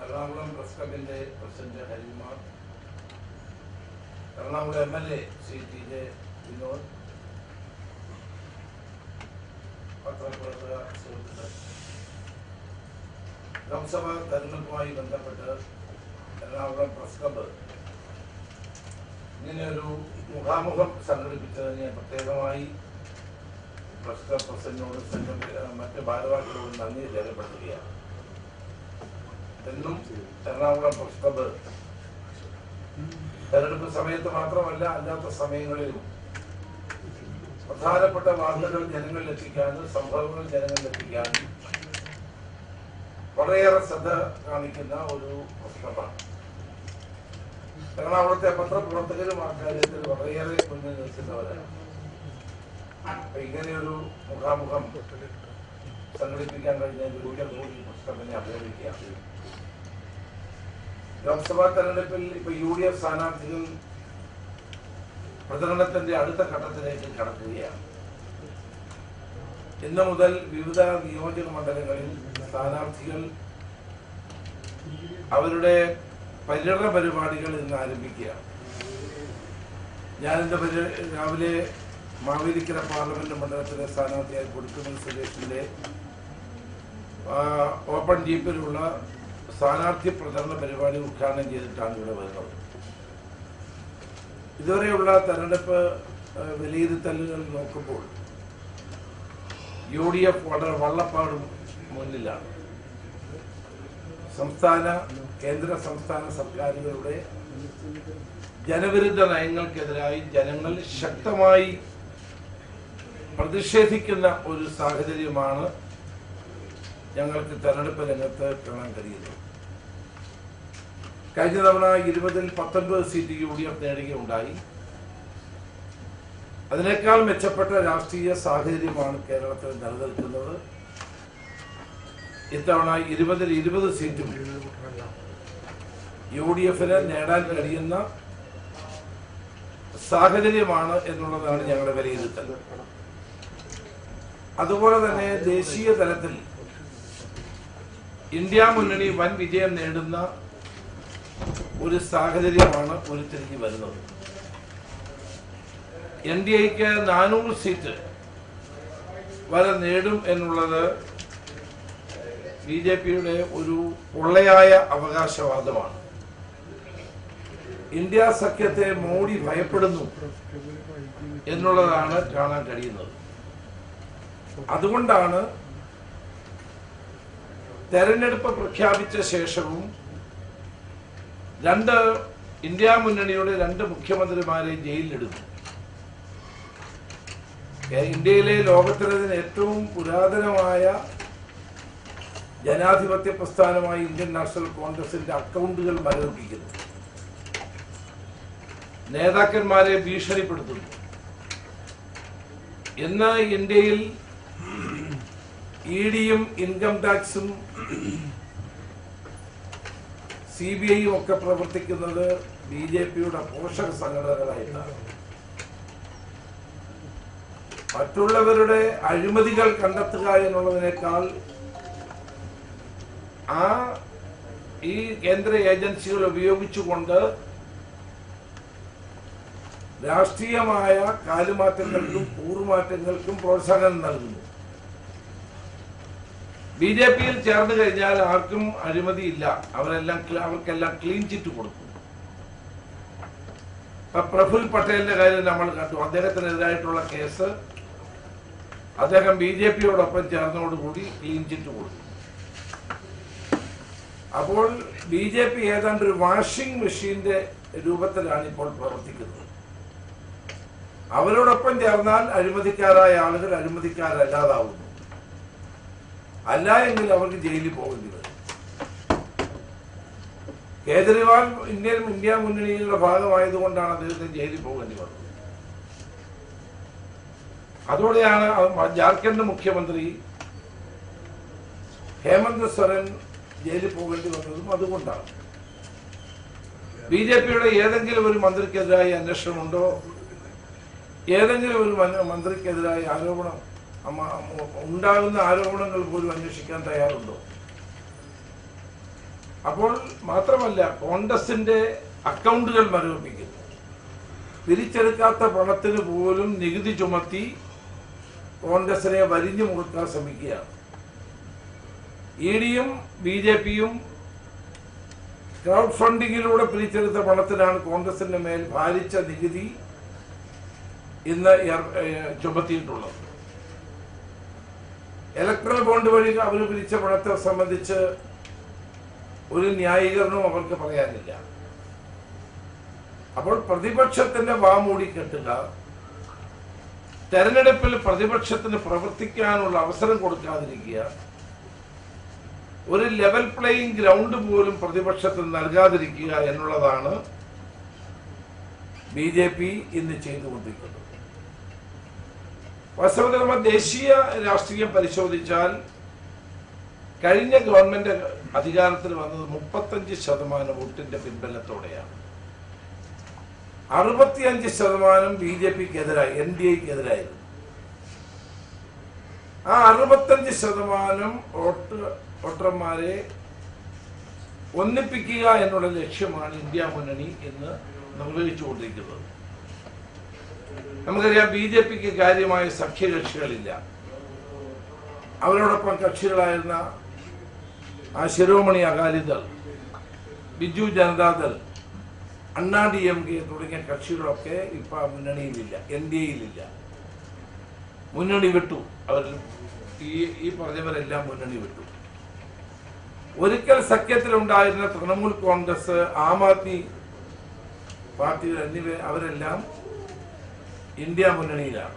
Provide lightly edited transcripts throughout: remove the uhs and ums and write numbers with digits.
Ernakulam press ക്ലബിന്റെ president Harikumar, Ernakulam MLA Shri TJ Vinod, പത്രപ്രവർത്തക സുഹൃത്തുക്കൾ, ലോക്സഭാ തെരഞ്ഞെടുപ്പുമായി ബന്ധപ്പെട്ട് എറണാകുളം പ്രസ് ക്ലബ്ബ് ഇങ്ങനെയൊരു മുഖാമുഖം സംഘടിപ്പിച്ചതിന് പ്രത്യേകമായി പ്രസ് ക്ലബ് പ്രസിഡന്റിനോട് മറ്റ് ഭാരവാഹികളോട് നന്ദി രേഖപ്പെടുത്തുകയാണ്. എന്നും എറണാകുളം പ്രസ് ക്ലബ്ബ് തെരഞ്ഞെടുപ്പ് സമയത്ത് മാത്രമല്ല അല്ലാത്ത സമയങ്ങളിലും പ്രധാനപ്പെട്ട വാർത്തകൾ ജനങ്ങളിലെത്തിക്കാനും സംഭവങ്ങൾ ജനങ്ങളിലെത്തിക്കാനും വളരെയേറെ ശ്രദ്ധ കാണിക്കുന്ന ഒരു പ്രസ് ക്ലബ്ബാണ്. എറണാകുളത്തെ പത്രപ്രവർത്തകരും ആ കാര്യത്തിൽ വളരെയേറെ മുന്നിൽ നിൽക്കുന്നവരാണ്. ഇങ്ങനെയൊരു മുഖാമുഖം സംഘടിപ്പിക്കാൻ കഴിഞ്ഞ ഒരിക്കൽ കൂടി പ്രസ് ക്ലബിനെ അഭിനന്ദിക്കുകയാണ്. ലോക്സഭാ തെരഞ്ഞെടുപ്പിൽ ഇപ്പൊ UDF സ്ഥാനാർത്ഥികൾ പ്രചരണത്തിന്റെ അടുത്ത ഘട്ടത്തിലേക്ക് കടക്കുകയാണ്. ഇന്ന് മുതൽ വിവിധ നിയോജക മണ്ഡലങ്ങളിൽ സ്ഥാനാർത്ഥികൾ അവരുടെ പര്യടന പരിപാടികൾ ഇന്ന് ആരംഭിക്കുകയാണ്. ഞാനിന്ന് രാവിലെ മാവേലിക്കര പാർലമെന്റ് മണ്ഡലത്തിലെ സ്ഥാനാർത്ഥിയായി കൊടുക്കുമൽ സുരേഷിന്റെ ഓപ്പൺ ജീപ്പിലുള്ള സ്ഥാനാർത്ഥി പ്രചരണ പരിപാടി ഉദ്ഘാടനം ചെയ്തിട്ടാണ് ഇവിടെ വരുന്നത്. ഇതുവരെയുള്ള തെരഞ്ഞെടുപ്പ് വിലയിരുത്തലുകൾ നോക്കുമ്പോൾ UDF വളരെ വള്ളപ്പാടും മുന്നിലാണ്. കേന്ദ്ര സംസ്ഥാന സർക്കാരുകളുടെ ജനവിരുദ്ധ നയങ്ങൾക്കെതിരായി ജനങ്ങൾ ശക്തമായി പ്രതിഷേധിക്കുന്ന ഒരു സാഹചര്യമാണ് ഞങ്ങൾക്ക് തെരഞ്ഞെടുപ്പ് രംഗത്ത് കാണാൻ കഴിയുന്നത്. കഴിഞ്ഞ തവണ 20-ൽ 19 സീറ്റ് UDF നേടുകയുണ്ടായി. അതിനേക്കാൾ മെച്ചപ്പെട്ട രാഷ്ട്രീയ സാഹചര്യമാണ് കേരളത്തിൽ നിലനിൽക്കുന്നത്. ഇത്തവണ 20-ൽ 20 സീറ്റും UDFന് നേടാൻ കഴിയുന്ന സാഹചര്യമാണ് എന്നുള്ളതാണ് ഞങ്ങളുടെ വിലയിരുത്തൽ. അതുപോലെ തന്നെ ദേശീയ തലത്തിൽ ഇന്ത്യ മുന്നണി വൻ വിജയം നേടുന്ന ഒരു സാഹചര്യമാണ് ഉരുത്തിരിഞ്ഞു വരുന്നത്. NDAക്ക് 400 സീറ്റ് വരെ നേടും എന്നുള്ളത് BJPയുടെ ഒരു പൊള്ളയായ അവകാശവാദമാണ്. ഇന്ത്യ സഖ്യത്തെ മോഡി ഭയപ്പെടുന്നു എന്നുള്ളതാണ് കാണാൻ കഴിയുന്നത്. അതുകൊണ്ടാണ് തെരഞ്ഞെടുപ്പ് പ്രഖ്യാപിച്ച ശേഷവും ഇന്ത്യ മുന്നണിയുടെ 2 മുഖ്യമന്ത്രിമാരെ ജയിലിലിടുന്നു. ഇന്ത്യയിലെ ലോകത്തിലെ ഏറ്റവും പുരാതനമായ ജനാധിപത്യ പ്രസ്ഥാനമായ ഇന്ത്യൻ നാഷണൽ കോൺഗ്രസിന്റെ അക്കൗണ്ടുകൾ മരവിപ്പിക്കുന്നു, നേതാക്കന്മാരെ ഭീഷണിപ്പെടുത്തുന്നു. ഇന്ന് ഇന്ത്യയിൽ EDയും ഇൻകം ടാക്സും CBIയും ഒക്കെ പ്രവർത്തിക്കുന്നത് BJPയുടെ പോഷക സംഘടനകളായിട്ടാണ്. മറ്റുള്ളവരുടെ അഴിമതികൾ കണ്ടെത്തുക എന്നുള്ളതിനേക്കാൾ ഈ കേന്ദ്ര ഏജൻസികൾ ഉപയോഗിച്ചുകൊണ്ട് രാഷ്ട്രീയമായ കാലുമാറ്റങ്ങൾക്കും കൂറുമാറ്റങ്ങൾക്കും പ്രോത്സാഹനം നൽകുന്നു. BJPയിൽ ചേർന്ന് കഴിഞ്ഞാൽ ആർക്കും അഴിമതിയില്ല, അവർക്കെല്ലാം ക്ലീൻ ചിറ്റ് കൊടുക്കും. പ്രഫുൽ പട്ടേലിന്റെ കാര്യം നമ്മൾ കണ്ടു. അദ്ദേഹത്തിനെതിരായിട്ടുള്ള കേസ് അദ്ദേഹം BJPയോടൊപ്പം ചേർന്നതോടുകൂടി ക്ലീൻ ചിറ്റ് കൊടുത്തു. അപ്പോൾ BJP ഏതാണ്ട് ഒരു വാഷിംഗ് മെഷീന്റെ രൂപത്തിലാണ് ഇപ്പോൾ പ്രവർത്തിക്കുന്നത്. അവരോടൊപ്പം ചേർന്നാൽ അഴിമതിക്കാരായ ആളുകൾ അഴിമതിക്കാരല്ലാതാവുന്നു, അല്ല എങ്കിൽ അവർക്ക് ജയിലിൽ പോകേണ്ടി വരും. കേജ്രിവാൾ ഇന്ത്യ മുന്നണിയുടെ ഭാഗമായതുകൊണ്ടാണ് അദ്ദേഹത്തിന് ജയിലിൽ പോകേണ്ടി വന്നത്. അതോടെയാണ് ജാർഖണ്ഡ് മുഖ്യമന്ത്രി ഹേമന്ത് സോറൻ ജയിലിൽ പോകേണ്ടി വന്നതും അതുകൊണ്ടാണ്. BJPയുടെ ഏതെങ്കിലും ഒരു മന്ത്രിക്കെതിരായ അന്വേഷണമുണ്ടോ? ഏതെങ്കിലും ഒരു മന്ത്രിക്കെതിരായ ആരോപണം ഉണ്ടാകുന്ന ആരോപണങ്ങൾ പോലും അന്വേഷിക്കാൻ തയ്യാറുണ്ടോ? അപ്പോൾ മാത്രമല്ല കോൺഗ്രസിന്റെ അക്കൗണ്ടുകൾ മരവിപ്പിക്കുന്നു. പിരിച്ചെടുക്കാത്ത പണത്തിന് പോലും നികുതി ചുമത്തി കോൺഗ്രസിനെ വരിഞ്ഞു മുറുക്കാൻ ശ്രമിക്കുകയാണ്. ഇഡിയും BJPയും ക്രൗഡ് ഫണ്ടിങ്ങിലൂടെ പിരിച്ചെടുത്ത പണത്തിനാണ് കോൺഗ്രസിന്റെ മേൽ ഭാരിച്ച നികുതി ഇന്ന് ചുമത്തിയിട്ടുള്ളത്. ഇലക്ട്രൽ ബോണ്ട് വഴി അവർ പിരിച്ച പണത്തെ സംബന്ധിച്ച് ഒരു ന്യായീകരണവും അവർക്ക് പറയാനില്ല. അപ്പോൾ പ്രതിപക്ഷത്തിന്റെ വാമൂടി കെട്ടുക, തെരഞ്ഞെടുപ്പിൽ പ്രതിപക്ഷത്തിന് പ്രവർത്തിക്കാനുള്ള അവസരം കൊടുക്കാതിരിക്കുക, ഒരു ലെവൽ പ്ലേയിങ് ഗ്രൗണ്ട് പോലും പ്രതിപക്ഷത്തിന് നൽകാതിരിക്കുക എന്നുള്ളതാണ് BJP ഇന്ന് ചെയ്തുകൊണ്ടിരിക്കുന്നത്. വാസ്തവത്തിൽ ദേശീയ രാഷ്ട്രീയം പരിശോധിച്ചാൽ കഴിഞ്ഞ ഗവൺമെന്റ് അധികാരത്തിൽ വന്നത് 35% വോട്ടിന്റെ പിൻബലത്തോടെയാണ്. 65% BJPക്കെതിരായി, NDAക്കെതിരായിരുന്നു. ആ 65% വോട്ടർമാരെ ഒന്നിപ്പിക്കുക എന്നുള്ള ലക്ഷ്യമാണ് ഇന്ത്യ മുന്നണി ഇന്ന് നിർവഹിച്ചുകൊണ്ടിരിക്കുന്നത്. നമുക്കറിയാം BJPക്ക് കാര്യമായ സഖ്യകക്ഷികളില്ല. അവരോടൊപ്പം കക്ഷികളായിരുന്ന ആ ശിരോമണി അകാലിദൾ, ബിജു ജനതാദൾ, അണ്ണാ DMK തുടങ്ങിയ കക്ഷികളൊക്കെ ഇപ്പൊ മുന്നണിയിലില്ല, NDAയിലില്ല. മുന്നണി വിട്ടു. അവർ ഈ പറഞ്ഞവരെല്ലാം മുന്നണി വിട്ടു. ഒരിക്കൽ സഖ്യത്തിലുണ്ടായിരുന്ന തൃണമൂൽ കോൺഗ്രസ്, ആം ആദ്മി പാർട്ടി എന്നിവ അവരെല്ലാം ഇന്ത്യ മുന്നണിയിലാണ്.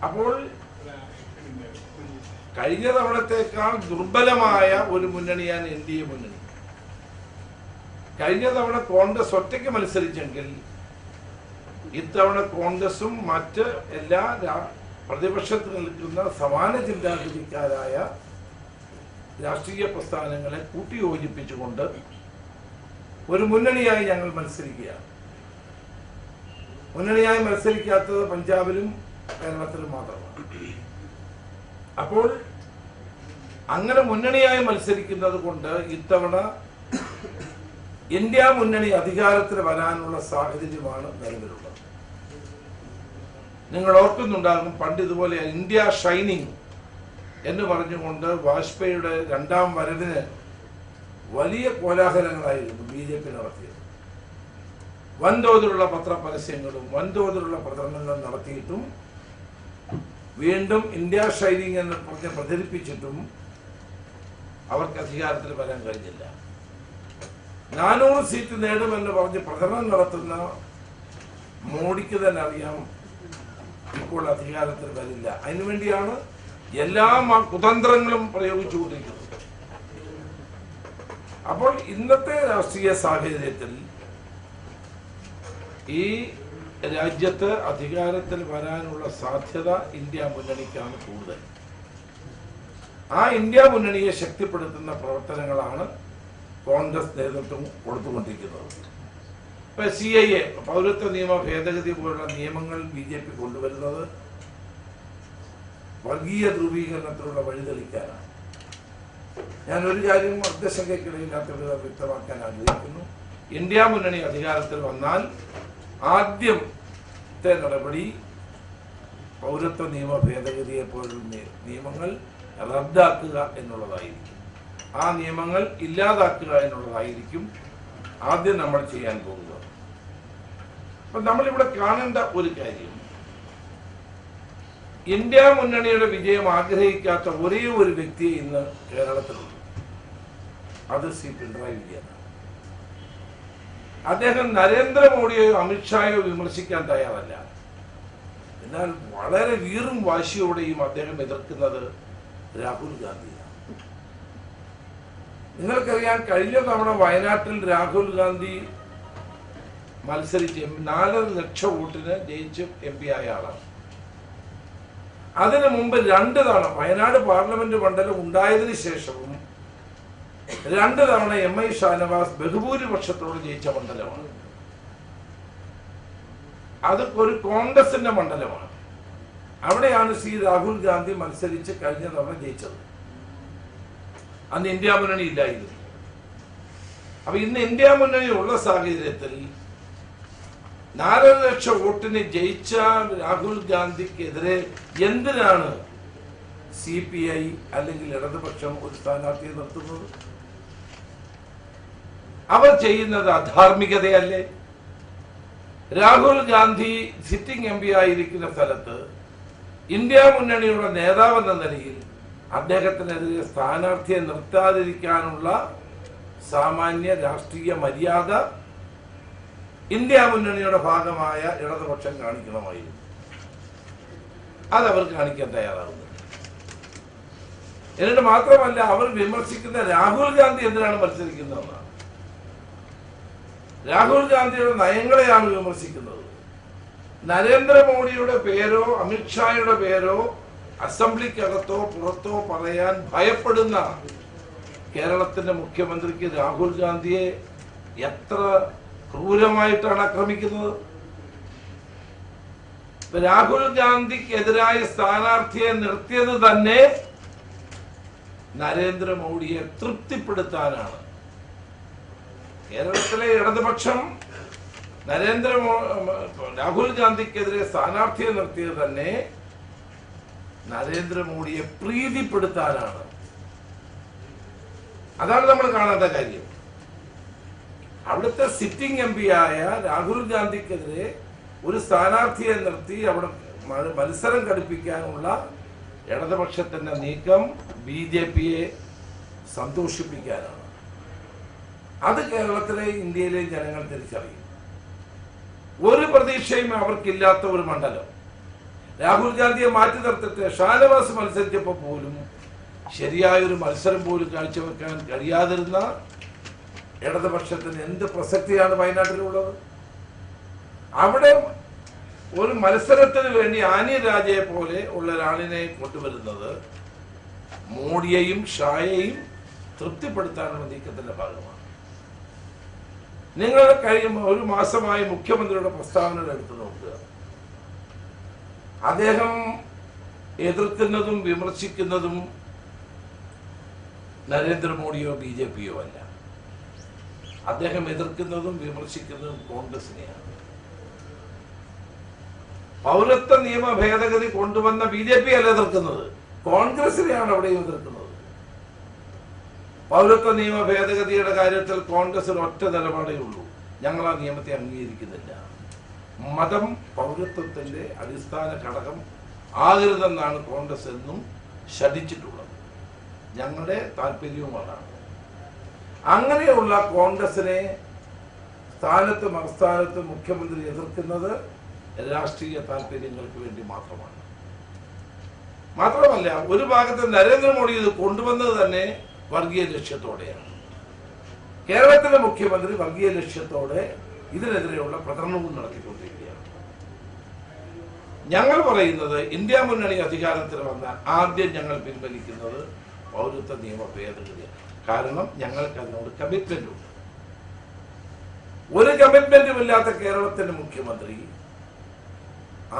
അപ്പോൾ കഴിഞ്ഞ തവണത്തേക്കാൾ ദുർബലമായ ഒരു മുന്നണിയാണ് NDA മുന്നണി. കഴിഞ്ഞ തവണ കോൺഗ്രസ് ഒറ്റയ്ക്ക് മത്സരിച്ചെങ്കിൽ ഇത്തവണ കോൺഗ്രസും മറ്റ് എല്ലാ പ്രതിപക്ഷത്ത് നിൽക്കുന്ന സമാന ചിന്താഗതിക്കാരായ രാഷ്ട്രീയ പ്രസ്ഥാനങ്ങളെ കൂട്ടിയോജിപ്പിച്ചുകൊണ്ട് ഒരു മുന്നണിയായി ഞങ്ങൾ മത്സരിക്കുകയാണ്. മുന്നണിയായി മത്സരിക്കാത്തത് പഞ്ചാബിലും കേരളത്തിലും മാത്രമാണ്. അപ്പോൾ അങ്ങനെ മുന്നണിയായി മത്സരിക്കുന്നത് കൊണ്ട് ഇത്തവണ ഇന്ത്യ മുന്നണി അധികാരത്തിൽ വരാനുള്ള സാഹചര്യമാണ് നിലവിലുള്ളത്. നിങ്ങൾ ഓർക്കുന്നുണ്ടാകും, പണ്ട് ഇതുപോലെ ഇന്ത്യ ഷൈനിങ് എന്ന് പറഞ്ഞുകൊണ്ട് വാജ്പേയിയുടെ 2ാം വരവിന് വലിയ കോലാഹലങ്ങളായിരുന്നു BJP നടത്തിയത്. വൻതോതിലുള്ള പത്രപരസ്യങ്ങളും വൻതോതിലുള്ള പ്രചരണങ്ങളും നടത്തിയിട്ടും വീണ്ടും ഇന്ത്യ ഷൈനിങ് എന്ന് പറഞ്ഞ് പ്രചരിപ്പിച്ചിട്ടും അവർക്ക് അധികാരത്തിൽ വരാൻ കഴിഞ്ഞില്ല. 400 സീറ്റ് നേടുമെന്ന് പറഞ്ഞ് പ്രചരണം നടത്തുന്ന മോഡിക്ക് തന്നെ അറിയാം ഇപ്പോൾ അധികാരത്തിൽ വരില്ല. അതിനുവേണ്ടിയാണ് എല്ലാ കുതന്ത്രങ്ങളും പ്രയോഗിച്ചുകൊണ്ടിരിക്കുന്നത്. അപ്പോൾ ഇന്നത്തെ രാഷ്ട്രീയ സാഹചര്യത്തിൽ ഈ രാജ്യത്ത് അധികാരത്തിൽ വരാനുള്ള സാധ്യത ഇന്ത്യ മുന്നണിക്കാണ് കൂടുതൽ. ആ ഇന്ത്യ മുന്നണിയെ ശക്തിപ്പെടുത്തുന്ന പ്രവർത്തനങ്ങളാണ് കോൺഗ്രസ് നേതൃത്വം കൊടുത്തുകൊണ്ടിരിക്കുന്നത്. ഇപ്പൊ CAA പൗരത്വ നിയമ ഭേദഗതി പോലുള്ള നിയമങ്ങൾ BJP കൊണ്ടുവരുന്നത് വർഗീയ ധ്രുവീകരണത്തിലുള്ള വഴിതെളിക്കാനാണ്. ഞാൻ ഒരു കാര്യം അർദ്ധശങ്കയ്ക്കിടയില്ലാത്ത വിധം വ്യക്തമാക്കാൻ ആഗ്രഹിക്കുന്നു. ഇന്ത്യ മുന്നണി അധികാരത്തിൽ വന്നാൽ ആദ്യത്തെ നടപടി പൗരത്വ നിയമ ഭേദഗതിയെ പോലുള്ള നിയമങ്ങൾ റദ്ദാക്കുക എന്നുള്ളതായിരിക്കും. ആ നിയമങ്ങൾ ഇല്ലാതാക്കുക എന്നുള്ളതായിരിക്കും ആദ്യം നമ്മൾ ചെയ്യാൻ പോകുന്നത്. അപ്പൊ നമ്മളിവിടെ കാണേണ്ട ഒരു കാര്യം, ഇന്ത്യ മുന്നണിയുടെ വിജയം ആഗ്രഹിക്കാത്ത ഒരേ ഒരു വ്യക്തിയെ ഇന്ന് കേരളത്തിലുള്ളൂ. അത് ശ്രീ പിണറായി വിജയനാണ്. അദ്ദേഹം നരേന്ദ്രമോദിയെയോ അമിത്ഷായോ വിമർശിക്കാൻ തയ്യാറല്ല. എന്നാൽ വളരെ വീറും വാശിയോടെയും അദ്ദേഹം എതിർക്കുന്നത് രാഹുൽ ഗാന്ധിയാണ്. നിങ്ങൾക്കറിയാം, കഴിഞ്ഞ തവണ വയനാട്ടിൽ രാഹുൽ ഗാന്ധി മത്സരിച്ച് 4 ലക്ഷം വോട്ടിന് ജയിച്ച് MP ആയ ആളാണ്. അതിനു മുമ്പ് 2 തവണ വയനാട് പാർലമെന്റ് മണ്ഡലം ഉണ്ടായതിനു ശേഷവും 2 തവണ MI ഷാനവാസ് ബഹുഭൂരിപക്ഷത്തോട് ജയിച്ച മണ്ഡലമാണ്. അത് ഒരു കോൺഗ്രസിന്റെ മണ്ഡലമാണ്. അവിടെയാണ് ശ്രീ രാഹുൽ ഗാന്ധി മത്സരിച്ച് കഴിഞ്ഞ തവണ ജയിച്ചത്. അന്ന് ഇന്ത്യ മുന്നണി ഇല്ലായിരുന്നു. അപ്പൊ ഇന്ന് ഇന്ത്യ മുന്നണിയുള്ള സാഹചര്യത്തിൽ 4 ലക്ഷം വോട്ടിന് ജയിച്ച രാഹുൽ ഗാന്ധിക്കെതിരെ എന്തിനാണ് CPI അല്ലെങ്കിൽ ഇടതുപക്ഷം ഒരു സ്ഥാനാർത്ഥിയെ നിർത്തുന്നത്? അവർ ചെയ്യുന്നത് അധാർമികതയല്ലേ? രാഹുൽ ഗാന്ധി സിറ്റിംഗ് MP ആയിരിക്കുന്ന സ്ഥലത്ത് ഇന്ത്യ മുന്നണിയുടെ നേതാവെന്ന നിലയിൽ അദ്ദേഹത്തിനെതിരെ സ്ഥാനാർത്ഥിയെ നിർത്താതിരിക്കാനുള്ള സാമാന്യ രാഷ്ട്രീയ മര്യാദ ഇന്ത്യ മുന്നണിയുടെ ഭാഗമായ ഇടതുപക്ഷം കാണിക്കണമായിരുന്നു. അതവർ കാണിക്കാൻ തയ്യാറാകുന്നില്ല. എന്നിട്ട് മാത്രമല്ല, അവർ വിമർശിക്കുന്ന രാഹുൽ ഗാന്ധി എന്തിനാണ് മത്സരിക്കുന്നതെന്നാണ്. രാഹുൽ ഗാന്ധിയുടെ നയങ്ങളെയാണ് വിമർശിക്കുന്നത്. നരേന്ദ്രമോദിയുടെ പേരോ അമിത്ഷായുടെ പേരോ അസംബ്ലിക്കകത്തോ പുറത്തോ പറയാൻ ഭയപ്പെടുന്ന കേരളത്തിന്റെ മുഖ്യമന്ത്രിക്ക് രാഹുൽ ഗാന്ധിയെ എത്ര ക്രൂരമായിട്ടാണ് ആക്രമിക്കുന്നത്. രാഹുൽ ഗാന്ധിക്കെതിരായ സ്ഥാനാർത്ഥിയെ നിർത്തിയത് തന്നെ നരേന്ദ്രമോദിയെ തൃപ്തിപ്പെടുത്താനാണ്. കേരളത്തിലെ ഇടതുപക്ഷം രാഹുൽ ഗാന്ധിക്കെതിരെ സ്ഥാനാർത്ഥിയെ നിർത്തിയത് തന്നെ നരേന്ദ്രമോദിയെ പ്രീതിപ്പെടുത്താനാണ്. അതാണ് നമ്മൾ കാണേണ്ട കാര്യം. അവിടുത്തെ സിറ്റിംഗ് MP ആയ രാഹുൽ ഗാന്ധിക്കെതിരെ ഒരു സ്ഥാനാർത്ഥിയെ നിർത്തി അവിടെ മത്സരം ഘടിപ്പിക്കാനുള്ള ഇടതുപക്ഷത്തിന്റെ നീക്കം BJPയെ സന്തോഷിപ്പിക്കാനാണ്. അത് കേരളത്തിലെ ഇന്ത്യയിലെ ജനങ്ങൾ തിരിച്ചറിയും. ഒരു പ്രതീക്ഷയും അവർക്കില്ലാത്ത ഒരു മണ്ഡലം. രാഹുൽ ഗാന്ധിയെ മാറ്റി നിർത്തിട്ട് ഷാനവാസ് മത്സരിച്ചപ്പോൾ പോലും ശരിയായൊരു മത്സരം പോലും കാഴ്ചവെക്കാൻ കഴിയാതിരുന്ന ഇടതുപക്ഷത്തിന് എന്ത് പ്രസക്തിയാണ് വയനാട്ടിലുള്ളത്? അവിടെ ഒരു മത്സരത്തിന് വേണ്ടി ആനി രാജയെ പോലെ ഉള്ള ഒരാളിനെ കൊണ്ടുവരുന്നത് മോഡിയെയും ഷായെയും തൃപ്തിപ്പെടുത്താനുള്ള നീക്കത്തിന്റെ ഭാഗമാണ്. നിങ്ങൾ ഒരു മാസമായി മുഖ്യമന്ത്രിയുടെ പ്രസ്താവനകൾ എടുത്തു നോക്കുക. അദ്ദേഹം എതിർക്കുന്നതും വിമർശിക്കുന്നതും നരേന്ദ്രമോദിയോ BJPയോ അല്ല. അദ്ദേഹം എതിർക്കുന്നതും വിമർശിക്കുന്നതും കോൺഗ്രസിനെയാണ്. പൗരത്വ നിയമ ഭേദഗതി കൊണ്ടുവന്ന BJP അല്ല എതിർക്കുന്നത്, കോൺഗ്രസിനെയാണ് അവിടെയും എതിർക്കുന്നത്. പൗരത്വ നിയമ ഭേദഗതിയുടെ കാര്യത്തിൽ കോൺഗ്രസിന് ഒറ്റ നിലപാടേ ഉള്ളൂ: ഞങ്ങൾ ആ നിയമത്തെ അംഗീകരിക്കുന്നില്ല. മതം പൗരത്വത്തിന്റെ അടിസ്ഥാന ഘടകം ആകരുതെന്നാണ് കോൺഗ്രസ് എന്നും ശഠിച്ചിട്ടുള്ളത്. ഞങ്ങളുടെ താല്പര്യവും അതാണ്. അങ്ങനെയുള്ള കോൺഗ്രസിനെ സ്ഥാനത്ത് മറുസ്ഥാനത്ത് മുഖ്യമന്ത്രി എതിർക്കുന്നത് രാഷ്ട്രീയ താല്പര്യങ്ങൾക്ക് വേണ്ടി മാത്രമാണ്. മാത്രമല്ല, ഒരു ഭാഗത്ത് നരേന്ദ്രമോദി ഇത് കൊണ്ടുവന്നത് തന്നെ വർഗീയ ലക്ഷ്യത്തോടെയാണ്. കേരളത്തിലെ മുഖ്യമന്ത്രി വർഗീയ ലക്ഷ്യത്തോടെ ഇതിനെതിരെയുള്ള പ്രചരണവും നടത്തിക്കൊണ്ടിരിക്കുകയാണ്. ഞങ്ങൾ പറയുന്നത്, ഇന്ത്യ മുന്നണി അധികാരത്തിൽ വന്നാൽ ആദ്യം ഞങ്ങൾ പിൻവലിക്കുന്നത് പൗരത്വ നിയമ ഭേദഗതിയാണ്. കാരണം ഞങ്ങൾക്ക് അതിനോട് കമ്മിറ്റ്മെന്റ് ഉണ്ട്. ഒരു കമ്മിറ്റ്മെന്റും ഇല്ലാത്ത കേരളത്തിന്റെ മുഖ്യമന്ത്രി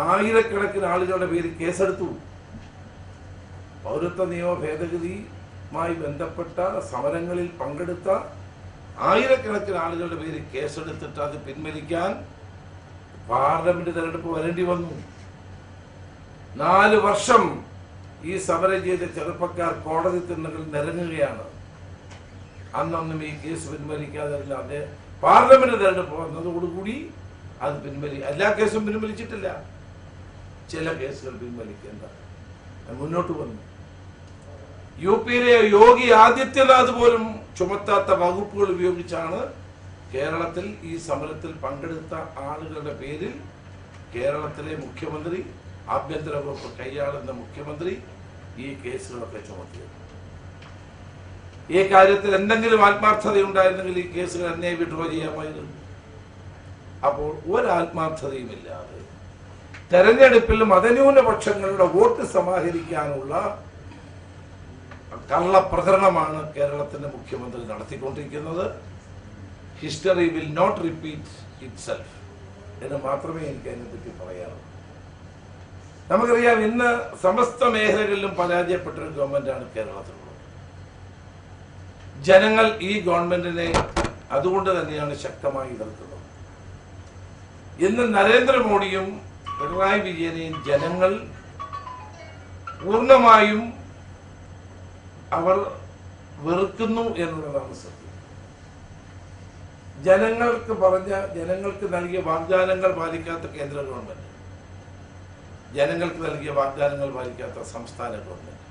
ആയിരക്കണക്കിന് ആളുകളുടെ പേര് കേസെടുത്തു. പൗരത്വ നിയമ ഭേദഗതിയുമായി ബന്ധപ്പെട്ട സമരങ്ങളിൽ പങ്കെടുത്ത ആയിരക്കണക്കിന് ആളുകളുടെ പേര് കേസെടുത്തിട്ട് അത് പിൻവലിക്കാൻ പാർലമെന്റ് തെരഞ്ഞെടുപ്പ് വരേണ്ടി വന്നു. 4 വർഷം ഈ സമരം ചെയ്ത ചെറുപ്പക്കാർ കോടതി തിണ്ണകളിൽ നിരങ്ങുകയാണ്. അന്നൊന്നും ഈ കേസ് പിൻവലിക്കാതെ പാർലമെന്റ് തെരഞ്ഞെടുപ്പ് വന്നതോടുകൂടി അത് എല്ലാ കേസും പിൻവലിച്ചിട്ടില്ല. ചില കേസുകൾ പിൻവലിക്കേണ്ട മുന്നോട്ട് വന്നു. UPയിലെ യോഗി ആദിത്യനാഥ് പോലും ചുമത്താത്ത വകുപ്പുകൾ ഉപയോഗിച്ചാണ് കേരളത്തിൽ ഈ സമരത്തിൽ പങ്കെടുത്ത ആളുകളുടെ പേരിൽ കേരളത്തിലെ മുഖ്യമന്ത്രി, ആഭ്യന്തര വകുപ്പ് കൈയാളുന്ന മുഖ്യമന്ത്രി ഈ കേസുകളൊക്കെ ചുമത്തിയത്. ഈ കാര്യത്തിൽ എന്തെങ്കിലും ആത്മാർത്ഥതയുണ്ടായിരുന്നെങ്കിൽ ഈ കേസുകൾ എന്നെ വിഡ്രോ ചെയ്യാമായിരുന്നു. അപ്പോൾ ഒരാത്മാർത്ഥതയുമില്ലാതെ തെരഞ്ഞെടുപ്പിൽ മതന്യൂനപക്ഷങ്ങളുടെ വോട്ട് സമാഹരിക്കാനുള്ള കള്ളപ്രചരണമാണ് കേരളത്തിന്റെ മുഖ്യമന്ത്രി നടത്തിക്കൊണ്ടിരിക്കുന്നത്. History will not repeat itself എന്ന് മാത്രമേ എനിക്ക് അതിനെപ്പറ്റി പറയാറുള്ളൂ. നമുക്കറിയാം, ഇന്ന് സമസ്ത മേഖലകളിലും പരാജയപ്പെട്ട ഒരു ഗവൺമെന്റാണ് കേരളത്തിലുള്ളത്. ജനങ്ങൾ ഈ ഗവൺമെന്റിനെ അതുകൊണ്ട് തന്നെയാണ് ശക്തമായി എതിർക്കുന്നത്. ഇന്ന് നരേന്ദ്രമോദിയും പിണറായി വിജയനെയും ജനങ്ങൾ പൂർണ്ണമായും അവർ വെറുക്കുന്നു എന്നുള്ളതാണ് സത്യം. ജനങ്ങൾക്ക് നൽകിയ വാഗ്ദാനങ്ങൾ പാലിക്കാത്ത കേന്ദ്ര ഗവൺമെന്റ്, ജനങ്ങൾക്ക് നൽകിയ വാഗ്ദാനങ്ങൾ പാലിക്കാത്ത സംസ്ഥാന ഗവൺമെന്റ്,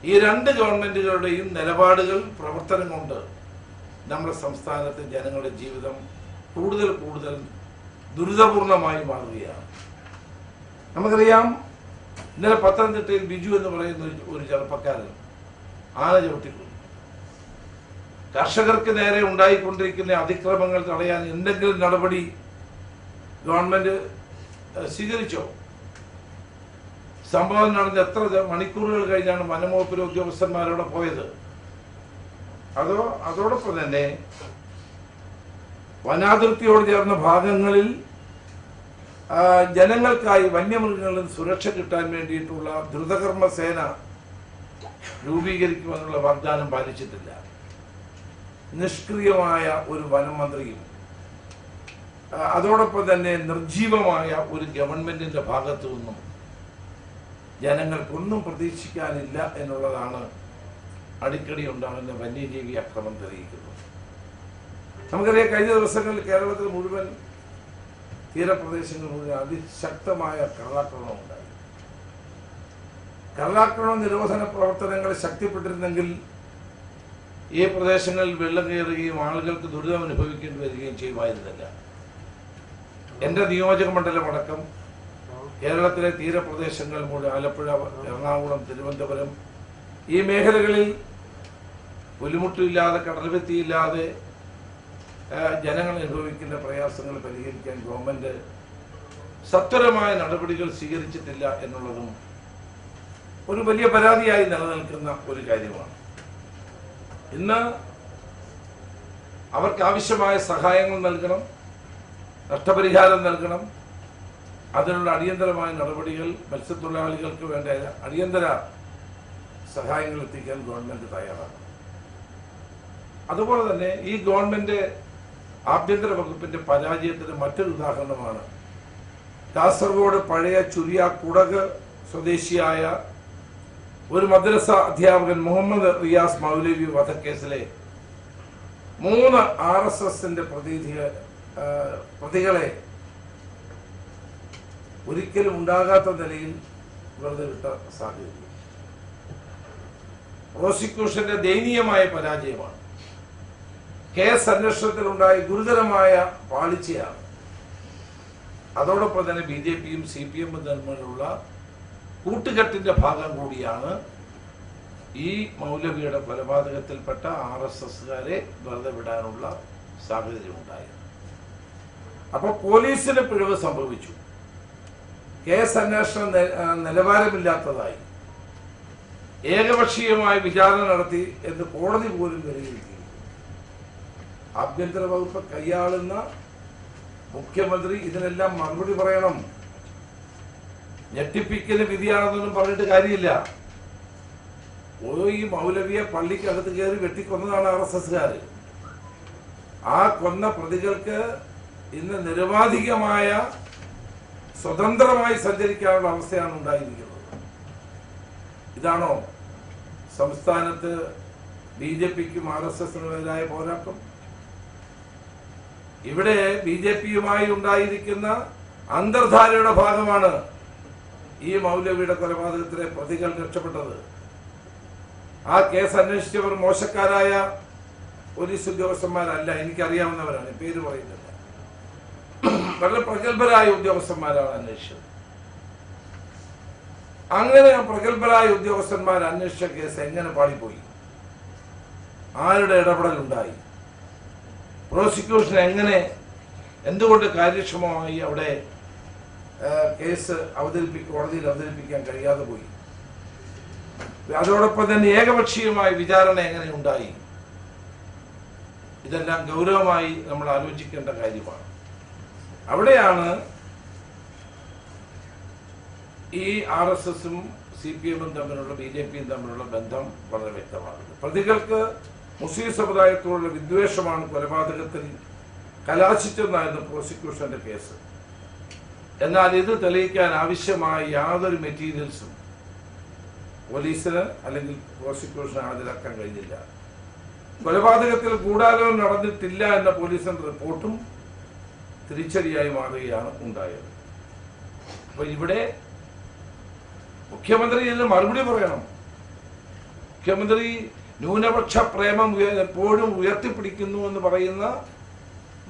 ഈ രണ്ട് ഗവൺമെന്റുകളുടെയും നിലപാടുകൾ, പ്രവർത്തനം കൊണ്ട് നമ്മുടെ സംസ്ഥാനത്തെ ജനങ്ങളുടെ ജീവിതം കൂടുതൽ കൂടുതൽ ദുരിതപൂർണമായി മാറുകയാണ്. നമുക്കറിയാം, ഇന്നലെ പത്തനംതിട്ടയിൽ ബിജു എന്ന് പറയുന്ന ഒരു ചെറുപ്പക്കാരൻ ആന ചവിട്ടിക്കൊന്നു. കർഷകർക്ക് നേരെ ഉണ്ടായിക്കൊണ്ടിരിക്കുന്ന അതിക്രമങ്ങൾ തടയാൻ എന്തെങ്കിലും നടപടി ഗവൺമെന്റ് സ്വീകരിച്ചോ? സംഭവം നടന്ന് എത്ര മണിക്കൂറുകൾ കഴിഞ്ഞാണ് വനംവകുപ്പിലെ ഉദ്യോഗസ്ഥന്മാരോട് പോയത്? അതോടൊപ്പം തന്നെ വനാതിർത്തിയോട് ചേർന്ന ഭാഗങ്ങളിൽ ജനങ്ങൾക്കായി വന്യമൃഗങ്ങളിൽ സുരക്ഷ കിട്ടാൻ വേണ്ടിയിട്ടുള്ള ദ്രുതകർമ്മ സേന രൂപീകരിക്കുമെന്നുള്ള വാഗ്ദാനം പാലിച്ചിട്ടില്ല. നിഷ്ക്രിയമായ ഒരു വനം മന്ത്രിയും അതോടൊപ്പം തന്നെ നിർജീവമായ ഒരു ഗവൺമെന്റിന്റെ ഭാഗത്തു നിന്നും ജനങ്ങൾക്കൊന്നും പ്രതീക്ഷിക്കാനില്ല എന്നുള്ളതാണ് അടിക്കടി ഉണ്ടാകുന്ന വന്യജീവി ആക്രമണം തെളിയിക്കുന്നത്. നമുക്കറിയാം, കഴിഞ്ഞ ദിവസങ്ങളിൽ കേരളത്തിൽ മുഴുവൻ തീരപ്രദേശങ്ങൾ മുഴുവൻ അതിശക്തമായ കള്ളാക്രമണം ഉണ്ടായി. കള്ളാക്രമണ നിരോധന പ്രവർത്തനങ്ങൾ ശക്തിപ്പെട്ടിരുന്നെങ്കിൽ ഈ പ്രദേശങ്ങളിൽ വെള്ളം കയറുകയും ആളുകൾക്ക് ദുരിതം അനുഭവിക്കേണ്ടി വരികയും ചെയ്യുമായിരുന്നില്ല. എൻ്റെ നിയോജക മണ്ഡലമടക്കം കേരളത്തിലെ തീരപ്രദേശങ്ങൾ മുഴുവൻ, ആലപ്പുഴ, എറണാകുളം, തിരുവനന്തപുരം, ഈ മേഖലകളിൽ പുലിമുട്ടില്ലാതെ, കടൽഭിത്തിയില്ലാതെ ജനങ്ങൾ അനുഭവിക്കുന്ന പ്രയാസങ്ങൾ പരിഹരിക്കാൻ ഗവൺമെന്റ് സത്വരമായ നടപടികൾ സ്വീകരിച്ചിട്ടില്ല എന്നുള്ളതും ഒരു വലിയ പരാതിയായി നിലനിൽക്കുന്ന ഒരു കാര്യമാണ്. ഇന്ന് അവർക്ക് ആവശ്യമായ സഹായങ്ങൾ നൽകണം, നഷ്ടപരിഹാരം നൽകണം. അതിനുള്ള അടിയന്തരമായ നടപടികൾ, മത്സ്യത്തൊഴിലാളികൾക്ക് വേണ്ട അടിയന്തര സഹായങ്ങൾ എത്തിക്കാൻ ഗവൺമെന്റ് തയ്യാറാണ്. അതുപോലെ തന്നെ ഈ ഗവൺമെന്റ് ആഭ്യന്തര വകുപ്പിന്റെ പരാജയത്തിന് മറ്റൊരു ഉദാഹരണമാണ് കാസർഗോഡ് പഴയ ചുരിയാക്കുടക് സ്വദേശിയായ ഒരു മദ്രസ അധ്യാപകൻ മുഹമ്മദ് റിയാസ് മൗലവി വധക്കേസിലെ 3 RSSന്റെ പ്രതികളെ ഒരിക്കലും ഉണ്ടാകാത്ത നിലയിൽ വെറുതെ വിട്ട സാഹചര്യം പ്രോസിക്യൂഷന്റെ ദയനീയമായ പരാജയമാണ്. കേസ് അന്വേഷണത്തിലുണ്ടായ ഗുരുതരമായ പാളിച്ചയാണ്. അതോടൊപ്പം തന്നെ BJPയും CPM തമ്മിലുള്ള കൂട്ടുകെട്ടിന്റെ ഭാഗം കൂടിയാണ് ഈ മൗലവിയുടെ കൊലപാതകത്തിൽപ്പെട്ട RSSകാരെ വെറുതെ വിടാനുള്ള സാഹചര്യം ഉണ്ടായത്. അപ്പോൾ പോലീസിന് പിഴവ് സംഭവിച്ചു, കേസ് അന്വേഷണം നിലവാരമില്ലാത്തതായി, ഏകപക്ഷീയമായ വിചാരണ നടത്തി എന്ന് കോടതി പോലും വിലയിരുത്തി. ആഭ്യന്തര വകുപ്പ് കൈയാളുന്ന മുഖ്യമന്ത്രി ഇതിനെല്ലാം മറുപടി പറയണം. ഞെട്ടിപ്പിക്കല് വിധിയാണെന്നൊന്നും പറഞ്ഞിട്ട് കാര്യമില്ല. ഈ മൗലവിയെ പള്ളിക്കകത്ത് കയറി വെട്ടിക്കൊന്നതാണ് RSSകാർ. ആ കൊന്ന പ്രതികൾക്ക് ഇന്ന് നിരവാധികമായ സ്വതന്ത്രമായി സഞ്ചരിക്കാനുള്ള അവസ്ഥയാണ് ഉണ്ടായിരിക്കുന്നത്. ഇതാണോ സംസ്ഥാനത്ത് BJPക്കും RSSനുമെതിരായ പോരാട്ടം? ഇവിടെ BJPയുമായി ഉണ്ടായിരിക്കുന്ന അന്തർധാരയുടെ ഭാഗമാണ് ഈ മൗലവിയുടെ കൊലപാതകത്തിലെ പ്രതികൾ രക്ഷപ്പെട്ടത്. ആ കേസ് അന്വേഷിച്ചവർ മോശക്കാരായ പോലീസ് ഉദ്യോഗസ്ഥന്മാരല്ല, എനിക്കറിയാവുന്നവരാണ്, പേര് പറയുന്നില്ല. വളരെ പ്രഗത്ഭരായ ഉദ്യോഗസ്ഥന്മാരാണ് അന്വേഷിച്ചത്. അങ്ങനെ പ്രഗത്ഭരായ ഉദ്യോഗസ്ഥന്മാർ അന്വേഷിച്ച കേസ് എങ്ങനെ പാളിപ്പോയി? ആരുടെ ഇടപെടലുണ്ടായി? പ്രോസിക്യൂഷൻ എന്തുകൊണ്ട് കാര്യക്ഷമമായി അവിടെ കേസ് കോടതിയിൽ അവതരിപ്പിക്കാൻ കഴിയാതെ പോയി? അതോടൊപ്പം തന്നെ ഏകപക്ഷീയമായ വിചാരണ എങ്ങനെ ഉണ്ടായി? ഇതെല്ലാം ഗൗരവമായി നമ്മൾ ആലോചിക്കേണ്ട കാര്യമാണ്. അവിടെയാണ് ഈ RSSും CPMും തമ്മിലുള്ള BJPയും തമ്മിലുള്ള ബന്ധം വളരെ വ്യക്തമാകുന്നത്. പ്രതികൾക്ക് മുസ്ലിം സമുദായത്തോടുള്ള വിദ്വേഷമാണ് കൊലപാതകത്തിൽ കലാശിച്ചെന്നായിരുന്നു പ്രോസിക്യൂഷന്റെ കേസ്. എന്നാൽ ഇത് തെളിയിക്കാൻ ആവശ്യമായ യാതൊരു മെറ്റീരിയൽസും പോലീസിന് അല്ലെങ്കിൽ പ്രോസിക്യൂഷന് ഹാജരാക്കാൻ കഴിഞ്ഞില്ല. കൊലപാതകത്തിൽ ഗൂഢാലോചന നടന്നിട്ടില്ല എന്ന പോലീസിന്റെ റിപ്പോർട്ടും തിരിച്ചടിയായി മാറുകയാണ് ഉണ്ടായത്. അപ്പൊ ഇവിടെ മുഖ്യമന്ത്രി ഇതിന് മറുപടി പറയണം. മുഖ്യമന്ത്രി ന്യൂനപക്ഷ പ്രേമം എപ്പോഴും ഉയർത്തിപ്പിടിക്കുന്നു എന്ന് പറയുന്ന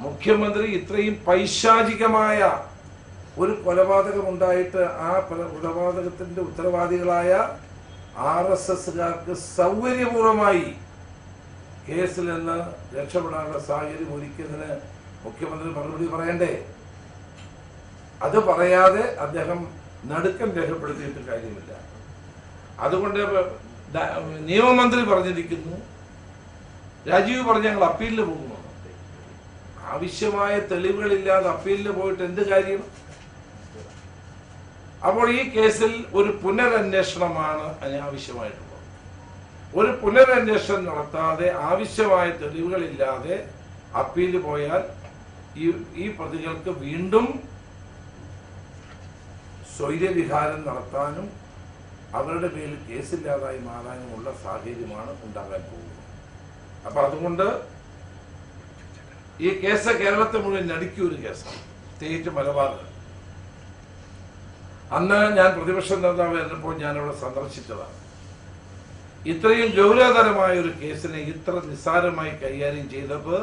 മുഖ്യമന്ത്രി ഇത്രയും പൈശാചികമായ ഒരു കൊലപാതകം ഉണ്ടായിട്ട് ആ കൊലപാതകത്തിന്റെ ഉത്തരവാദികളായ RSSകാർക്ക് സൗകര്യപൂർവമായി കേസിൽ നിന്ന് രക്ഷപ്പെടാനുള്ള സാഹചര്യം ഒരുക്കിയതിന് മുഖ്യമന്ത്രി മറുപടി പറയണ്ടേ? അത് പറയാതെ അദ്ദേഹം നടുക്കം രേഖപ്പെടുത്തിയിട്ട് കാര്യമില്ല. അതുകൊണ്ട് നിയമമന്ത്രി പറഞ്ഞിരിക്കുന്നു, രാജീവ് പറഞ്ഞ് ഞങ്ങൾ അപ്പീലിന് പോകുന്നു. ആവശ്യമായ തെളിവുകളില്ലാതെ അപ്പീലിന് പോയിട്ട് എന്ത് കാര്യം? അപ്പോൾ ഈ കേസിൽ ഒരു പുനരന്വേഷണമാണ് അനാവശ്യമായിട്ടുള്ളത്. ഒരു പുനരന്വേഷണം നടത്താതെ ആവശ്യമായ തെളിവുകളില്ലാതെ അപ്പീൽ പോയാൽ ഈ പ്രതികൾക്ക് വീണ്ടും സ്വൈര്യവിഹാരം നടത്താനും അവരുടെ പേരിൽ കേസില്ലാതായി മാറാനുമുള്ള സാഹചര്യമാണ് ഉണ്ടാകാൻ പോകുന്നത്. അപ്പൊ അതുകൊണ്ട് ഈ കേസ് കേരളത്തെ മുഴുവൻ നടുക്കിയൊരു കേസാണ്, പ്രത്യേകിച്ച് മലബാറിൽ. അന്ന് ഞാൻ പ്രതിപക്ഷ നേതാവായിരുന്നപ്പോൾ ഞാനവിടെ സന്ദർശിച്ചതാണ്. ഇത്രയും ഗൗരവതരമായ ഒരു കേസിനെ ഇത്ര നിസ്സാരമായി കൈകാര്യം ചെയ്തപ്പോൾ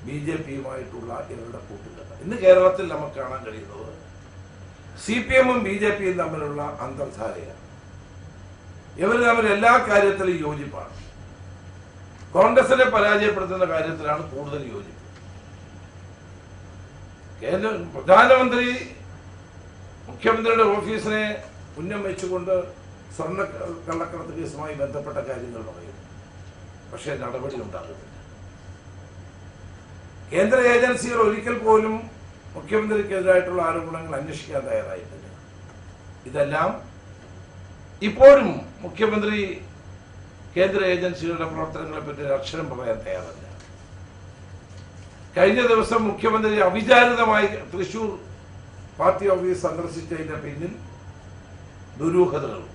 BJPയുമായിട്ടുള്ള ഇവരുടെ കൂട്ടുകെട്ട് ഇന്ന് കേരളത്തിൽ നമുക്ക് കാണാൻ കഴിയുന്നത് CPMഉം BJPയും തമ്മിലുള്ള അന്തർധാരയാണ്. ഇവർ തമ്മിൽ എല്ലാ കാര്യത്തിലും യോജിപ്പാണ്. കോൺഗ്രസിനെ പരാജയപ്പെടുത്തുന്ന കാര്യത്തിലാണ് കൂടുതൽ യോജിപ്പ്. പ്രധാനമന്ത്രി മുഖ്യമന്ത്രിയുടെ ഓഫീസിനെ ഉന്നം വെച്ചുകൊണ്ട് സ്വർണ്ണ കള്ളക്കടത്ത് കേസുമായി ബന്ധപ്പെട്ട കാര്യങ്ങൾ പറയുന്നു. പക്ഷേ നടപടി ഉണ്ടാകുന്നില്ല. കേന്ദ്ര ഏജൻസികൾ ഒരിക്കൽ പോലും മുഖ്യമന്ത്രിക്കെതിരായിട്ടുള്ള ആരോപണങ്ങൾ അന്വേഷിക്കാൻ തയ്യാറായിട്ടില്ല. ഇതെല്ലാം ഇപ്പോഴും മുഖ്യമന്ത്രി കേന്ദ്ര ഏജൻസികളുടെ പ്രവർത്തനങ്ങളെ പറ്റി ഒരു അക്ഷരം പറയാൻ തയ്യാറല്ല. കഴിഞ്ഞ ദിവസം മുഖ്യമന്ത്രി അവിചാരിതമായി തൃശൂർ പാർട്ടി ഓഫീസ് സന്ദർശിച്ചതിന്റെ പിന്നിൽ ദുരൂഹതകളും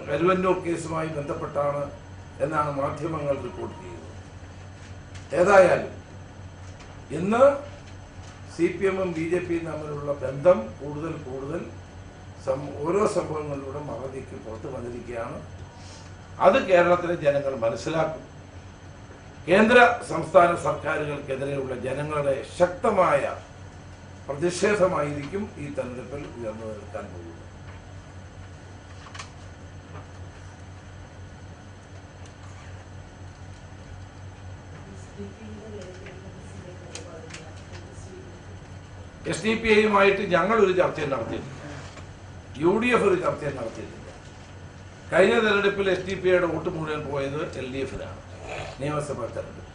കരുവന്നൂർ കേസുമായി ബന്ധപ്പെട്ടാണ് എന്നാണ് മാധ്യമങ്ങൾ റിപ്പോർട്ട് ചെയ്യുന്നത്. ഏതായാലും ഇന്ന് CPMഉം BJPയും തമ്മിലുള്ള ബന്ധം കൂടുതൽ ഓരോ സംഭവങ്ങളിലൂടെ മറതിക്ക് പുറത്തു വന്നിരിക്കുകയാണ്. അത് കേരളത്തിലെ ജനങ്ങൾ മനസ്സിലാക്കും. കേന്ദ്ര സംസ്ഥാന സർക്കാരുകൾക്കെതിരെയുള്ള ജനങ്ങളുടെ ശക്തമായ പ്രതിഷേധമായിരിക്കും ഈ തെരഞ്ഞെടുപ്പിൽ ഉയർന്നു നിൽക്കാൻ പോകുന്നത്. SDPIയുമായിട്ട് ഞങ്ങൾ ഒരു ചർച്ചയും നടത്തിയിട്ടില്ല. UDF ഒരു ചർച്ചയും നടത്തിയിട്ടില്ല. കഴിഞ്ഞ തെരഞ്ഞെടുപ്പിൽ SDPIയുടെ വോട്ട് മുഴുവൻ പോയത് LDFനാണ്, നിയമസഭാ തെരഞ്ഞെടുപ്പ്.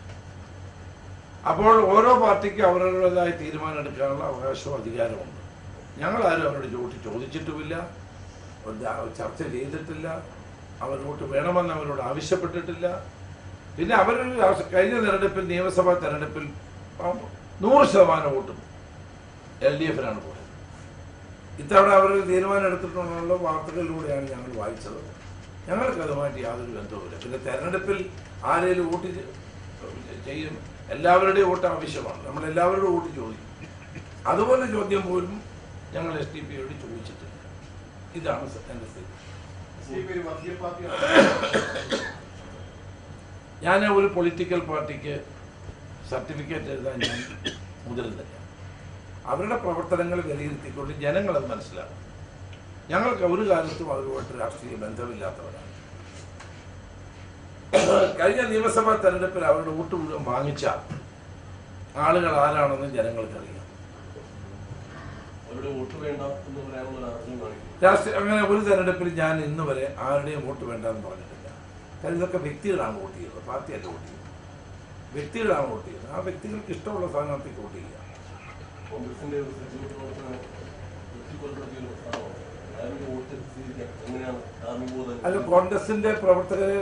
അപ്പോൾ ഓരോ പാർട്ടിക്കും അവരുടേതായ തീരുമാനം എടുക്കാനുള്ള അവകാശവും അധികാരമുണ്ട്. ഞങ്ങളാരും അവരുടെ വോട്ട് ചോദിച്ചിട്ടുമില്ല, ചർച്ച ചെയ്തിട്ടില്ല, അവർ വോട്ട് വേണമെന്ന് അവരോട് ആവശ്യപ്പെട്ടിട്ടില്ല. പിന്നെ അവരുടെ കഴിഞ്ഞ തെരഞ്ഞെടുപ്പിൽ, നിയമസഭാ തെരഞ്ഞെടുപ്പിൽ 100% വോട്ടും LDFനാണ് പോയത്. ഇത്തവണ അവരൊരു തീരുമാനം എടുത്തിട്ടുള്ള വാർത്തകളിലൂടെയാണ് ഞങ്ങൾ വായിച്ചത്. ഞങ്ങൾക്ക് അതുമായിട്ട് യാതൊരു ബന്ധവുമില്ല. പിന്നെ തെരഞ്ഞെടുപ്പിൽ ആരെങ്കിലും വോട്ട് ചെയ്യും, എല്ലാവരുടെയും വോട്ട് ആവശ്യമാണ്, നമ്മൾ എല്ലാവരുടെയും വോട്ട് ചോദിക്കും. അതുപോലെ ചോദ്യം പോലും ഞങ്ങൾ SDPയോട് ചോദിച്ചിട്ടില്ല. ഇതാണ് എൻ്റെ സ്ഥിതി. ഞാൻ ഒരു പൊളിറ്റിക്കൽ പാർട്ടിക്ക് സർട്ടിഫിക്കറ്റ് എഴുതാൻ ഞാൻ മുതിരുന്നില്ല. അവരുടെ പ്രവർത്തനങ്ങൾ വിലയിരുത്തിക്കൊണ്ട് ജനങ്ങളത് മനസ്സിലാക്കും. ഞങ്ങൾക്ക് ഒരു കാലത്തും അവരുമായിട്ട് രാഷ്ട്രീയ ബന്ധമില്ലാത്തവരാണ്. കഴിഞ്ഞ നിയമസഭാ തെരഞ്ഞെടുപ്പിൽ അവരുടെ വോട്ട് മുഴുവൻ വാങ്ങിച്ച ആളുകൾ ആരാണെന്ന് ജനങ്ങൾക്കറിയാം. അങ്ങനെ ഒരു തെരഞ്ഞെടുപ്പിൽ ഞാൻ ഇന്ന് വരെ ആരുടെയും വോട്ട് വേണ്ടെന്ന് പറഞ്ഞിട്ടില്ല. കാരണം ഇതൊക്കെ വ്യക്തികളാണ് വോട്ട് ചെയ്യുന്നത്, പാർട്ടിയല്ല വോട്ട് ചെയ്യുന്നത്. വ്യക്തികളാണ് വോട്ട് ചെയ്യുന്നത്. ആ വ്യക്തികൾക്ക് ഇഷ്ടമുള്ള സ്ഥാനാർത്ഥിക്ക് വോട്ട് ചെയ്യുക. അല്ല, കോൺഗ്രസിന്റെ പ്രവർത്തകര്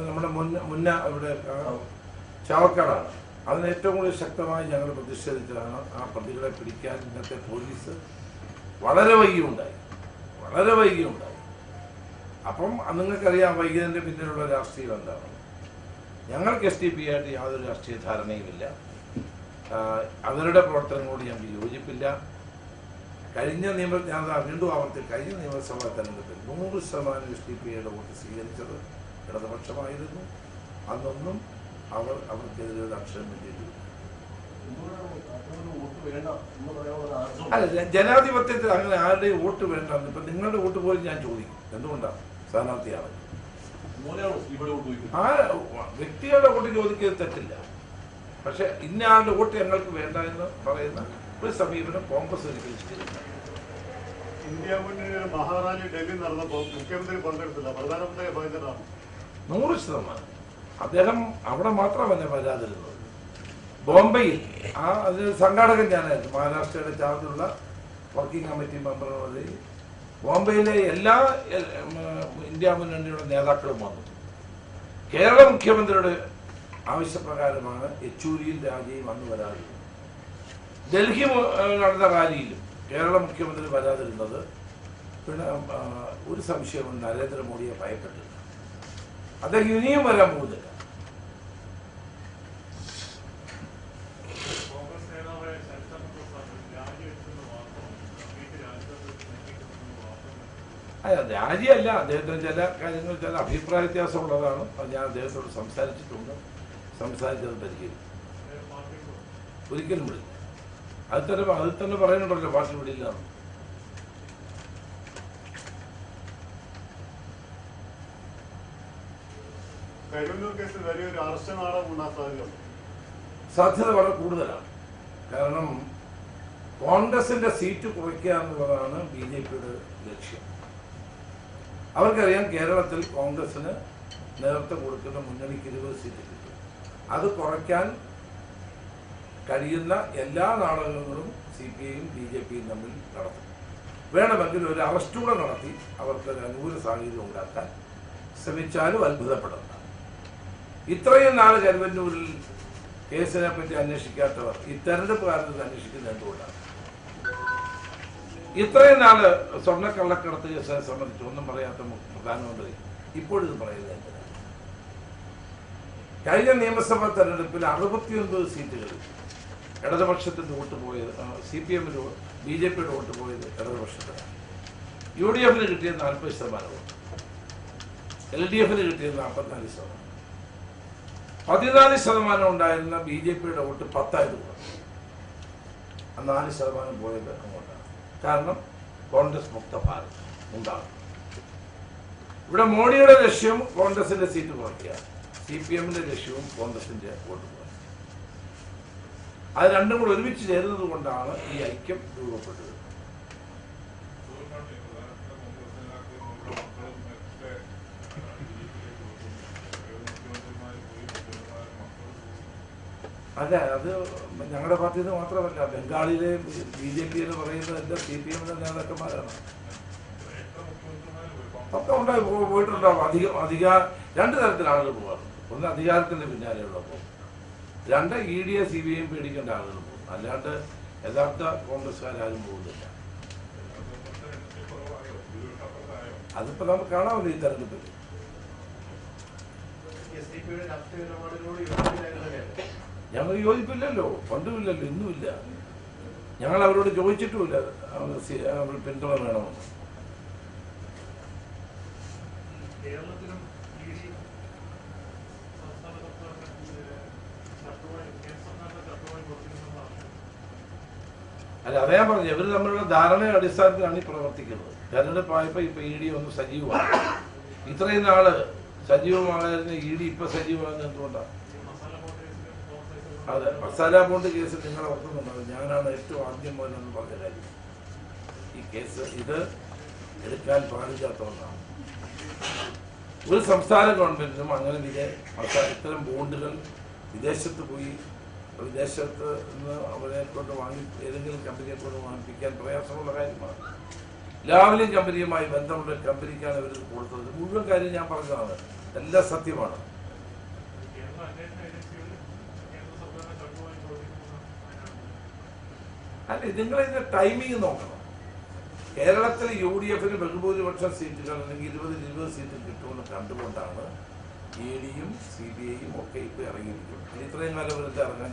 നമ്മുടെ മുന്ന ഇവിടെ ചാവക്കാടാണ്. അതിന് ഏറ്റവും കൂടുതൽ ശക്തമായി ഞങ്ങൾ പ്രതിഷേധിച്ചതാണ് ആ പ്രതികളെ പിടിക്കാൻ ഇന്നത്തെ പോലീസ് വളരെ വൈകിയുണ്ടായി. അപ്പം നിങ്ങൾക്കറിയാം വൈകിയതിൻ്റെ പിന്നിലുള്ള രാഷ്ട്രീയം എന്താണ്. ഞങ്ങൾക്ക് SDP ആയിട്ട് യാതൊരു രാഷ്ട്രീയ ധാരണയുമില്ല. അവരുടെ പ്രവർത്തനങ്ങളോട് ഞങ്ങൾക്ക് യോജിപ്പില്ല. കഴിഞ്ഞ വീണ്ടും ആവർത്തി കഴിഞ്ഞ നിയമസഭാ തെരഞ്ഞെടുപ്പിൽ 100% SDPയുടെ വോട്ട് സ്വീകരിച്ചത് ഇടതുപക്ഷമായിരുന്നു. അന്നൊന്നും അവർക്കെതിരെ ഒരു അക്ഷരം വേണ്ടിയിട്ടില്ല. അല്ല, ജനാധിപത്യത്തിൽ അങ്ങനെ ആരുടെയും വോട്ട് വേണ്ട. ഇപ്പം നിങ്ങളുടെ വോട്ട് പോലും ഞാൻ ചോദിക്കും, എന്തുകൊണ്ടാണ് സ്ഥാനാർത്ഥിയാണ് ആ വ്യക്തികളുടെ വോട്ട് ചോദിക്കുന്നത് തെറ്റില്ല. പക്ഷെ ഇന്നയാളുടെ വോട്ട് ഞങ്ങൾക്ക് വേണ്ട എന്ന് പറയുന്ന ഒരു സമീപനം കോൺഗ്രസ് ഒരിക്കലും സ്വീകരിക്കില്ല. ഇന്ത്യ മുന്നണി മഹാറാലി ഡൽഹി നടന്നപ്പോൾ മുഖ്യമന്ത്രി പങ്കെടുത്തില്ല, പ്രധാനമന്ത്രി പങ്കെടുത്തതാണ്. 100%. അദ്ദേഹം അവിടെ മാത്രമല്ല വരാതിരുന്നത്. ബോംബെയിൽ അതിന് സംഘാടകൻ ഞാനായിരുന്നു. മഹാരാഷ്ട്രയുടെ ചാർജുള്ള വർക്കിംഗ് കമ്മിറ്റി മെമ്പർ വഴി ബോംബെയിലെ എല്ലാ ഇന്ത്യ മുന്നണിയുടെ നേതാക്കളും വന്നു. കേരള മുഖ്യമന്ത്രിയുടെ ആവശ്യപ്രകാരമാണ് യെച്ചൂരിയും രാജയും അന്ന് വരാതിരുന്നത്. ഡൽഹി നടന്ന റാലിയിലും കേരള മുഖ്യമന്ത്രി വരാതിരുന്നത് പിന്നെ ഒരു സംശയവും നരേന്ദ്രമോദിയെ ഭയപ്പെട്ടില്ല. അദ്ദേഹം ഇനിയും വരാൻ പോകുന്നില്ല. രാജിയല്ല, അദ്ദേഹത്തിന് ചില കാര്യങ്ങൾ ചില അഭിപ്രായ വ്യത്യാസമുള്ളതാണ്. അത് ഞാൻ അദ്ദേഹത്തോട് സംസാരിച്ചിട്ടുണ്ട്. സംസാരിച്ചത് പരിഹരിക്കും. ഒരിക്കലും വിടില്ല. അത് തന്നെ പറയുന്നുണ്ടല്ലോ പാർട്ടി വിടില്ല. സാധ്യത വളരെ കൂടുതലാണ്. കാരണം കോൺഗ്രസിന്റെ സീറ്റ് കുറയ്ക്കുക എന്നുള്ളതാണ് BJPയുടെ ലക്ഷ്യം. അവർക്കറിയാം കേരളത്തിൽ കോൺഗ്രസിന് നേതൃത്വം കൊടുക്കുന്ന മുന്നണിക്ക് 20 സീറ്റ് കിട്ടും. അത് കുറയ്ക്കാൻ കഴിയുന്ന എല്ലാ നാടകങ്ങളും CPIയും BJPയും തമ്മിൽ നടത്തും. വേണമെങ്കിൽ ഒരു അറസ്റ്റൂടെ നടത്തി അവർക്കൊരു അനുകൂല സാഹചര്യം ഉണ്ടാക്കാൻ ശ്രമിച്ചാലും അത്ഭുതപ്പെടേണ്ട. ഇത്രയും നാൾ കരുവന്നൂരിൽ കേസിനെ പറ്റി അന്വേഷിക്കാത്തവർ ഈ തെരഞ്ഞെടുപ്പ് കാലത്ത് അന്വേഷിക്കുന്നത് എന്തുകൊണ്ടാണ്? ഇത്രയും നാള് സ്വർണ്ണക്കള്ളക്കടത്ത് കേസിനെ സംബന്ധിച്ച് ഒന്നും പറയാത്ത പ്രധാനമന്ത്രി ഇപ്പോഴിത് പറയുന്നത് എന്തിനാണ്? കഴിഞ്ഞ നിയമസഭാ തെരഞ്ഞെടുപ്പിൽ 69 സീറ്റുകളിൽ ഇടതുപക്ഷത്തിന്റെ വോട്ട് പോയത്, CPMന്റെ BJPയുടെ വോട്ട് പോയത് ഇടതുപക്ഷത്തിനാണ്. UDFന് കിട്ടിയത് 40% വോട്ട്, LDFന് കിട്ടിയത് 44%. 14% ഉണ്ടായിരുന്ന BJPയുടെ വോട്ട് 10 പോയി. 4% പോയത് അങ്ങോട്ടാണ്. കാരണം കോൺഗ്രസ് മുക്ത ഭാരത് ഉണ്ടാകും. ഇവിടെ മോഡിയുടെ ലക്ഷ്യം കോൺഗ്രസിന്റെ സീറ്റ് കുറയ്ക്കുക, CPMന്റെ ലക്ഷ്യവും കോൺഗ്രസിന്റെ വോട്ട് കുറയ്ക്കുക. അത് രണ്ടും കൂടെ ഒരുമിച്ച് ചേരുന്നത് കൊണ്ടാണ് ഈ ഐക്യം രൂപപ്പെട്ടത്. അല്ല, അത് ഞങ്ങളുടെ പാർട്ടിയിൽ നിന്ന് മാത്രമല്ല, ബംഗാളിലെ BJP എന്ന് പറയുന്നത് എൻ്റെ CPMന്റെ നേതാക്കന്മാരാണ്. ഒക്കെ ഉണ്ടായി പോയിട്ടുണ്ടാവും. രണ്ട് തരത്തിൽ ആളുകൾ പോകാറുണ്ട്. ഒന്ന് അധികാരത്തിന്റെ പിന്നാലെയുള്ള പോകും, രണ്ട് EDA CBIയും പേടിക്കേണ്ട ആളുകൾ പോകും. അല്ലാണ്ട് യഥാർത്ഥ കോൺഗ്രസ്സുകാരും പോകുന്നില്ല. അതിപ്പോ നമുക്ക് കാണാമല്ലോ ഈ തെരഞ്ഞെടുപ്പിൽ. ഞങ്ങൾ യോജിപ്പില്ലല്ലോ, പണ്ടുമില്ലല്ലോ, ഇന്നുമില്ല. ഞങ്ങൾ അവരോട് ചോദിച്ചിട്ടുമില്ല പിന്തുണ വേണമെന്ന്. അല്ല, അതേ പറഞ്ഞു, ഇവർ തമ്മിലുള്ള ധാരണയുടെ അടിസ്ഥാനത്തിലാണ് ഈ പ്രവർത്തിക്കുന്നത്. തെരഞ്ഞെടുപ്പായപ്പോൾ ഇപ്പൊ ED ഒന്ന് സജീവമാണ്. ഇത്രയും നാള് സജീവമാകാതിരുന്ന ED ഇപ്പൊ സജീവമാകുന്നത് എന്തുകൊണ്ടാണ്? അതെ, മസാല ബോണ്ട് കേസ് നിങ്ങൾ ഓർക്കുന്നുണ്ടാവും. ഞാനാണ് ഏറ്റവും ആദ്യം മുതലെന്ന് പറഞ്ഞ കാര്യം. ഈ കേസ് ഇത് എടുക്കാൻ പാടില്ലാത്ത ഒന്നാണ്. ഒരു സംസ്ഥാന ഗവൺമെന്റിനും അങ്ങനെ ഇത്തരം ബോണ്ടുകൾ വിദേശത്ത് പോയി നിന്ന് അവരെ കൊണ്ട് ഏതെങ്കിലും കമ്പനിയെ കൊണ്ട് വാങ്ങിപ്പിക്കാൻ പ്രയാസമുള്ള കാര്യമാണ്. ലാവ്ലിൻ കമ്പനിയുമായി ബന്ധമുള്ള കമ്പനിക്കാണ് ഇവർ കൊടുത്തത്. മുഴുവൻ കാര്യം ഞാൻ പറഞ്ഞതാണ്, എല്ലാം സത്യമാണ്. അല്ല, നിങ്ങളിതിന്റെ ടൈമിങ് നോക്കണം. കേരളത്തിൽ UDF-ന് ബഹുഭൂരിപക്ഷം സീറ്റുകൾ അല്ലെങ്കിൽ 20 സീറ്റ് കിട്ടുമെന്ന് കണ്ടുകൊണ്ടാണ് ED-യും CBI-യും ഒക്കെ ഇപ്പൊ ഇറങ്ങിയിരിക്കുന്നത്. ഇത്രയും കാലം വെറുതെ ഇറങ്ങാൻ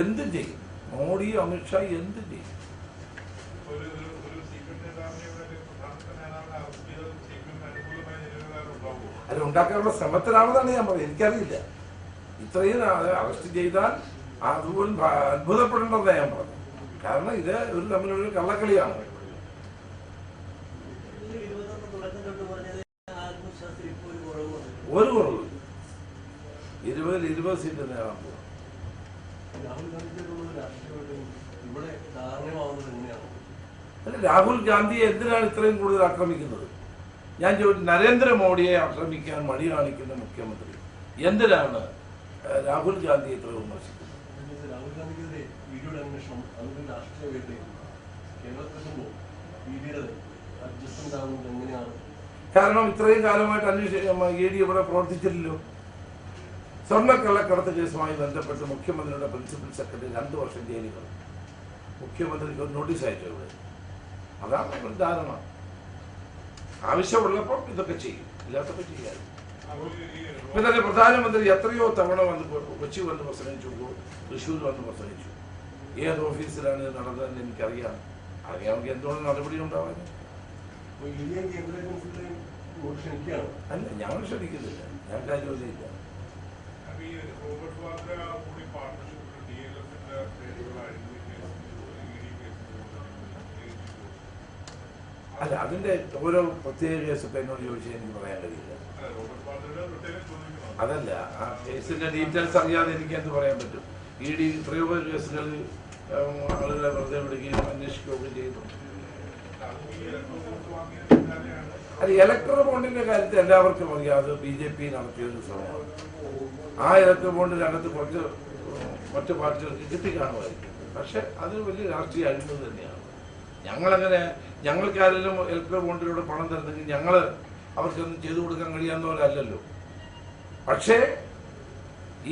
എന്തും ചെയ്യും. മോഡിയും അമിത്ഷാ എന്തും ചെയ്യും. അത് ഉണ്ടാക്കാനുള്ള ശ്രമത്തിലാണെന്നാണ് ഞാൻ പറയുന്നത്. എനിക്കറിയില്ല, ഇത്രയും അറസ്റ്റ് ചെയ്താൽ അതുപോലും അത്ഭുതപ്പെടേണ്ടതാണ് ഞാൻ പറഞ്ഞത്. കാരണം ഇത് ഒരു തമ്മിലൊരു കള്ളക്കളിയാണ്. ഒരു കുറവ് 20 സീറ്റ് നേടാൻ പോകും. അല്ല, രാഹുൽ ഗാന്ധിയെ എന്തിനാണ് ഇത്രയും കൂടുതൽ ആക്രമിക്കുന്നത്? ഞാൻ ചോദിച്ചു, നരേന്ദ്രമോദിയെ ആക്രമിക്കാൻ മടി കാണിക്കുന്ന മുഖ്യമന്ത്രി എന്തിനാണ് രാഹുൽ ഗാന്ധിയെ ഇത്ര വിമർശിക്കുന്നത്? കാരണം ഇത്രയും കാലമായിട്ട് ED ഇവിടെ പ്രവർത്തിച്ചില്ലല്ലോ. സ്വർണ്ണക്കള്ളക്കടത്ത് കേസുമായി ബന്ധപ്പെട്ട് മുഖ്യമന്ത്രിയുടെ പ്രിൻസിപ്പൽ സെക്രട്ടറി 2 വർഷം ജയിലുകൾ. മുഖ്യമന്ത്രിക്ക് ഒരു നോട്ടീസ് അയച്ചു ഇവിടെ. അതാണ് നമ്മുടെ ധാരണ. ആവശ്യമുള്ളപ്പോൾ ഇതൊക്കെ ചെയ്യും, ഇല്ലാത്തപ്പോൾ ചെയ്യാതെ. പിന്നെ പ്രധാനമന്ത്രി എത്രയോ തവണ വന്ന് കൊച്ചി വന്ന് പ്രസംഗിച്ചു, തൃശ്ശൂർ വന്ന് പ്രസംഗിച്ചു. ഏത് ഓഫീസിലാണ് ഇത് നടന്നതെന്ന് എനിക്കറിയാം. അറിയാമെങ്കിൽ എന്തുകൊണ്ട് നടപടി ഉണ്ടാവാൻ? അല്ല, ഞങ്ങൾ ക്ഷണിക്കുന്നില്ല, ഞാൻ കാര്യമില്ല. അല്ല, അതിന്റെ ഓരോ പ്രത്യേക കേസ് ഇപ്പൊ എന്നോട് ചോദിച്ചാൽ എനിക്ക് പറയാൻ കഴിയില്ല. അതല്ല, ആ കേസിന്റെ ഡീറ്റെയിൽസ് അറിയാതെ എനിക്ക് എന്ത് പറയാൻ പറ്റും? ED എത്രയോ കേസുകളിൽ ആളുകളെ വെറുതെ വിടുകയും അന്വേഷിക്കുകയൊക്കെ ചെയ്തു. അത് ഇലക്ട്രൽ ബോണ്ടിന്റെ കാര്യത്തിൽ എല്ലാവർക്കും അറിയാതെ BJP നടത്തിയൊരു ശ്രമമാണ്. ആ ഇലക്ട്രൽ ബോണ്ടിനകത്ത് കുറച്ച് മറ്റു പാർട്ടികൾക്ക് കിട്ടിക്കാണുമായിരിക്കും. പക്ഷെ അത് വലിയ രാഷ്ട്രീയ അഴിമതി തന്നെയാണ്. ഞങ്ങൾക്ക് ആരെങ്കിലും ഇലക്ട്രൽ ബോണ്ടിലൂടെ പണം തരുന്നെങ്കിൽ ഞങ്ങൾ അവർക്കൊന്നും ചെയ്തു കൊടുക്കാൻ കഴിയാവുന്നവരല്ലല്ലോ. പക്ഷേ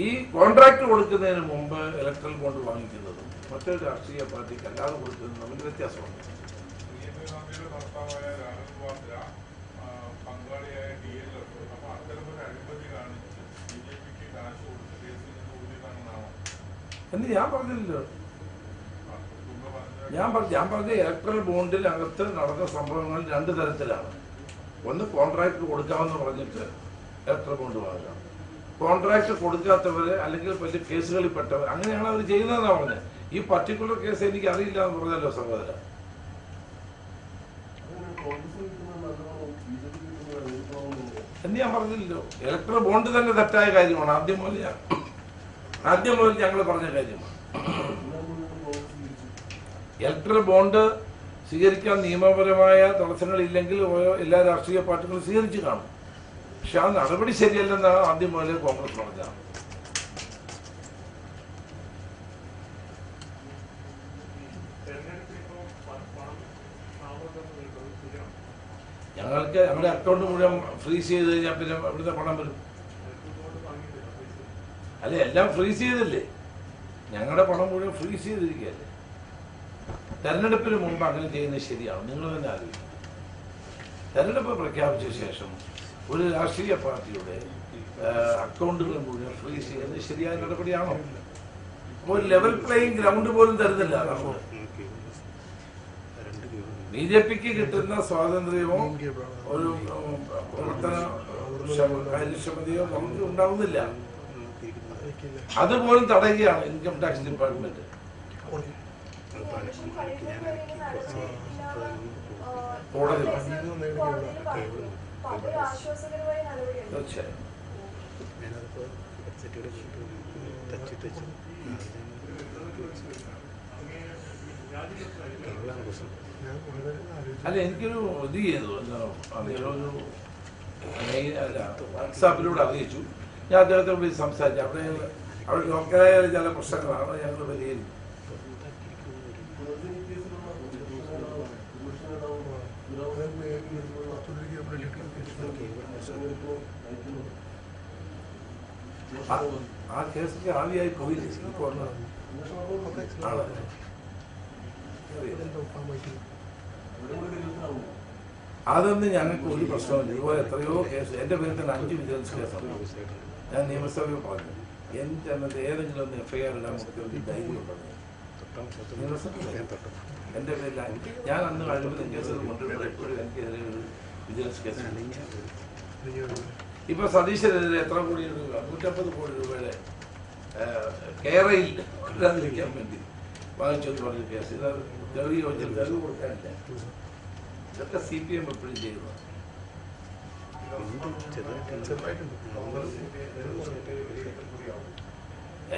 ഈ കോൺട്രാക്ട് കൊടുക്കുന്നതിന് മുമ്പ് ഇലക്ട്രൽ ബോണ്ട് വാങ്ങിക്കുന്നതും മറ്റൊരു രാഷ്ട്രീയ പാർട്ടിക്ക് അല്ലാതെ കൊടുക്കുന്നതും തമ്മിൽ വ്യത്യാസമുണ്ട്. എന്ന് ഞാൻ പറഞ്ഞില്ലല്ലോ. ഞാൻ പറഞ്ഞ ഇലക്ട്രൽ ബോണ്ടിനകത്ത് നടന്ന സംഭവങ്ങൾ 2 തരത്തിലാണ്. ഒന്ന് കോൺട്രാക്ട് കൊടുക്കാമെന്ന് പറഞ്ഞിട്ട് ഇലക്ട്രൽ ബോണ്ട് വാങ്ങാം. കോൺട്രാക്ട് കൊടുക്കാത്തവര് അല്ലെങ്കിൽ വലിയ കേസുകളിൽ പെട്ടവർ, അങ്ങനെയാണ് അവർ ചെയ്യുന്നതെന്നാണ് പറഞ്ഞത്. ഈ പർട്ടിക്കുലർ കേസ് എനിക്ക് അറിയില്ല എന്ന് പറഞ്ഞല്ലോ സഹോദരൻ. എന്ന് ഞാൻ പറഞ്ഞില്ലല്ലോ. ഇലക്ട്രൽ ബോണ്ട് തന്നെ തെറ്റായ കാര്യമാണ്. ആദ്യം മുതൽ ഞങ്ങൾ പറഞ്ഞ കാര്യമാണ്. ഇലക്ട്രൽ ബോണ്ട് സ്വീകരിക്കാൻ നിയമപരമായ തടസ്സങ്ങളില്ലെങ്കിൽ എല്ലാ രാഷ്ട്രീയ പാർട്ടികളും സ്വീകരിച്ചു കാണും. പക്ഷെ ആ നടപടി ശരിയല്ലെന്നാണ് ആദ്യം മുതലേ കോൺഗ്രസ് പറഞ്ഞത്. ഞങ്ങളുടെ അക്കൗണ്ട് മുഴുവൻ ഫ്രീസ് ചെയ്ത് കഴിഞ്ഞാൽ പിന്നെ എവിടുത്തെ പണം വരും? അല്ലെ, എല്ലാം ഫ്രീസ് ചെയ്തില്ലേ? ഞങ്ങളുടെ പണം മുഴുവൻ ഫ്രീസ് ചെയ്തിരിക്കുകയല്ലേ. തെരഞ്ഞെടുപ്പിന് മുമ്പ് അങ്ങനെ ചെയ്യുന്നത് ശരിയാണ്? നിങ്ങൾ തന്നെ ആലോചിക്കും. തെരഞ്ഞെടുപ്പ് പ്രഖ്യാപിച്ച ശേഷം ഒരു രാഷ്ട്രീയ പാർട്ടിയുടെ അക്കൗണ്ടുകൾ മുഴുവൻ ഫ്രീസ് ചെയ്യുന്നത് ശരിയായ നടപടിയാണോ? അപ്പോൾ ഒരു ലെവൽ പ്ലേയിങ് ഗ്രൗണ്ട് പോലും തരുന്നില്ല. നമ്മൾ BJPക്ക് കിട്ടുന്ന സ്വാതന്ത്ര്യമോ ഒരു പ്രവർത്തന കാര്യക്ഷമതയോ നമുക്ക് ഉണ്ടാവുന്നില്ല. അതുപോലും തടയുകയാണ് ഇൻകം ടാക്സ് ഡിപ്പാർട്ട്മെന്റ്. കോടതി തീർച്ചയായും അല്ല, എനിക്കൊരു ഇത് ചെയ്തു, വാട്സാപ്പിലൂടെ അറിയിച്ചു. ഞാൻ അദ്ദേഹത്തെ വിളിച്ച് സംസാരിച്ചു. അവിടെ ലോക്കലായ ചില പ്രശ്നങ്ങളാണ് ഞങ്ങൾ വിലയിരുത്തി. ആ കേസിൽ ആദ്യമായി പോയില്ലേ ഇപ്പോൾ ആണല്ലേ? അതൊന്നും ഞങ്ങൾക്ക് ഒരു പ്രശ്നമില്ല. ഇതുപോലെ എത്രയോ കേസ് എൻ്റെ പേരിൽ തന്നെ 5 വിജിലൻസ് കേസാണ്. ഞാൻ നിയമസഭയിൽ പറഞ്ഞു എൻ്റെ അന്നത്തെ ഏതെങ്കിലും ഒന്ന് FIR ഇടാൻ മുഖ്യമന്ത്രി ധൈര്യം ഉണ്ടെന്ന്. എൻ്റെ പേരിൽ ഞാൻ അന്ന് അഴിമതി കേസുകൾ കൊണ്ടുവരുമ്പോൾ എപ്പോഴും എനിക്കെതിരെ ഒരു വിജിലൻസ് കേസ്. ഇപ്പൊ സതീശനെതിരെ എത്ര കോടി രൂപ, 150 കോടി രൂപയുടെ കേരളയിൽ ഇടാതിരിക്കാൻ വേണ്ടി വാങ്ങിച്ചെന്ന് പറഞ്ഞ കേസ്. ഇത് ഗവി യോജന ഗവി കൊടുക്കാനില്ല. ഇതൊക്കെ CPM എപ്പോഴും ചെയ്യുന്നു.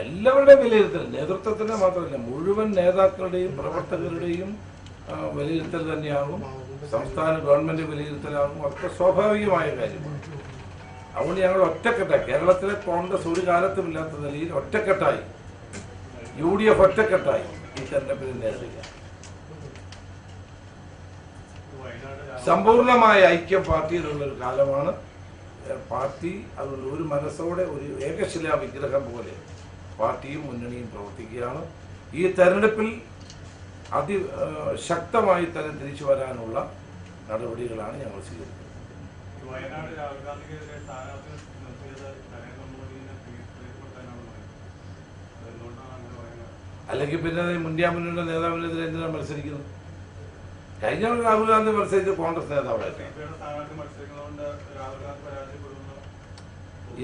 എല്ലാവരുടെയും വിലയിരുത്തൽ, നേതൃത്വത്തിന്റെ മാത്രമല്ല മുഴുവൻ നേതാക്കളുടെയും പ്രവർത്തകരുടെയും വിലയിരുത്തൽ തന്നെയാകും. സംസ്ഥാന ഗവൺമെന്റ് വിലയിരുത്തലാകും. അതൊക്കെ സ്വാഭാവികമായ കാര്യമാണ്. അതുകൊണ്ട് ഞങ്ങൾ ഒറ്റക്കെട്ടായി, കേരളത്തിലെ കോൺഗ്രസ് ഒരു കാലത്തും ഇല്ലാത്ത നിലയിൽ ഒറ്റക്കെട്ടായി, UDF ഒറ്റക്കെട്ടായി ഈ തെരഞ്ഞെടുപ്പിനെ നേരിടുക. സമ്പൂർണമായ ഐക്യം പാർട്ടിയിലുള്ളൊരു കാലമാണ്. പാർട്ടി അതുകൊണ്ട് ഒരു മനസ്സോടെ ഒരു ഏകശിലാ വിഗ്രഹം പോലെ പാർട്ടിയും മുന്നണിയും പ്രവർത്തിക്കുകയാണ്. ഈ തെരഞ്ഞെടുപ്പിൽ അതിശക്തമായി തന്നെ തിരിച്ചു വരാനുള്ള നടപടികളാണ് ഞങ്ങൾ സ്വീകരിക്കുന്നത്. അല്ലെങ്കിൽ പിന്നെ ഇന്ത്യ മുന്നണിയുടെ നേതാവിനെതിരെ എന്തിനാണ് മത്സരിക്കുന്നത്? കഴിഞ്ഞ രാഹുൽ ഗാന്ധി മത്സരിച്ച് കോൺഗ്രസ് നേതാവായിട്ട്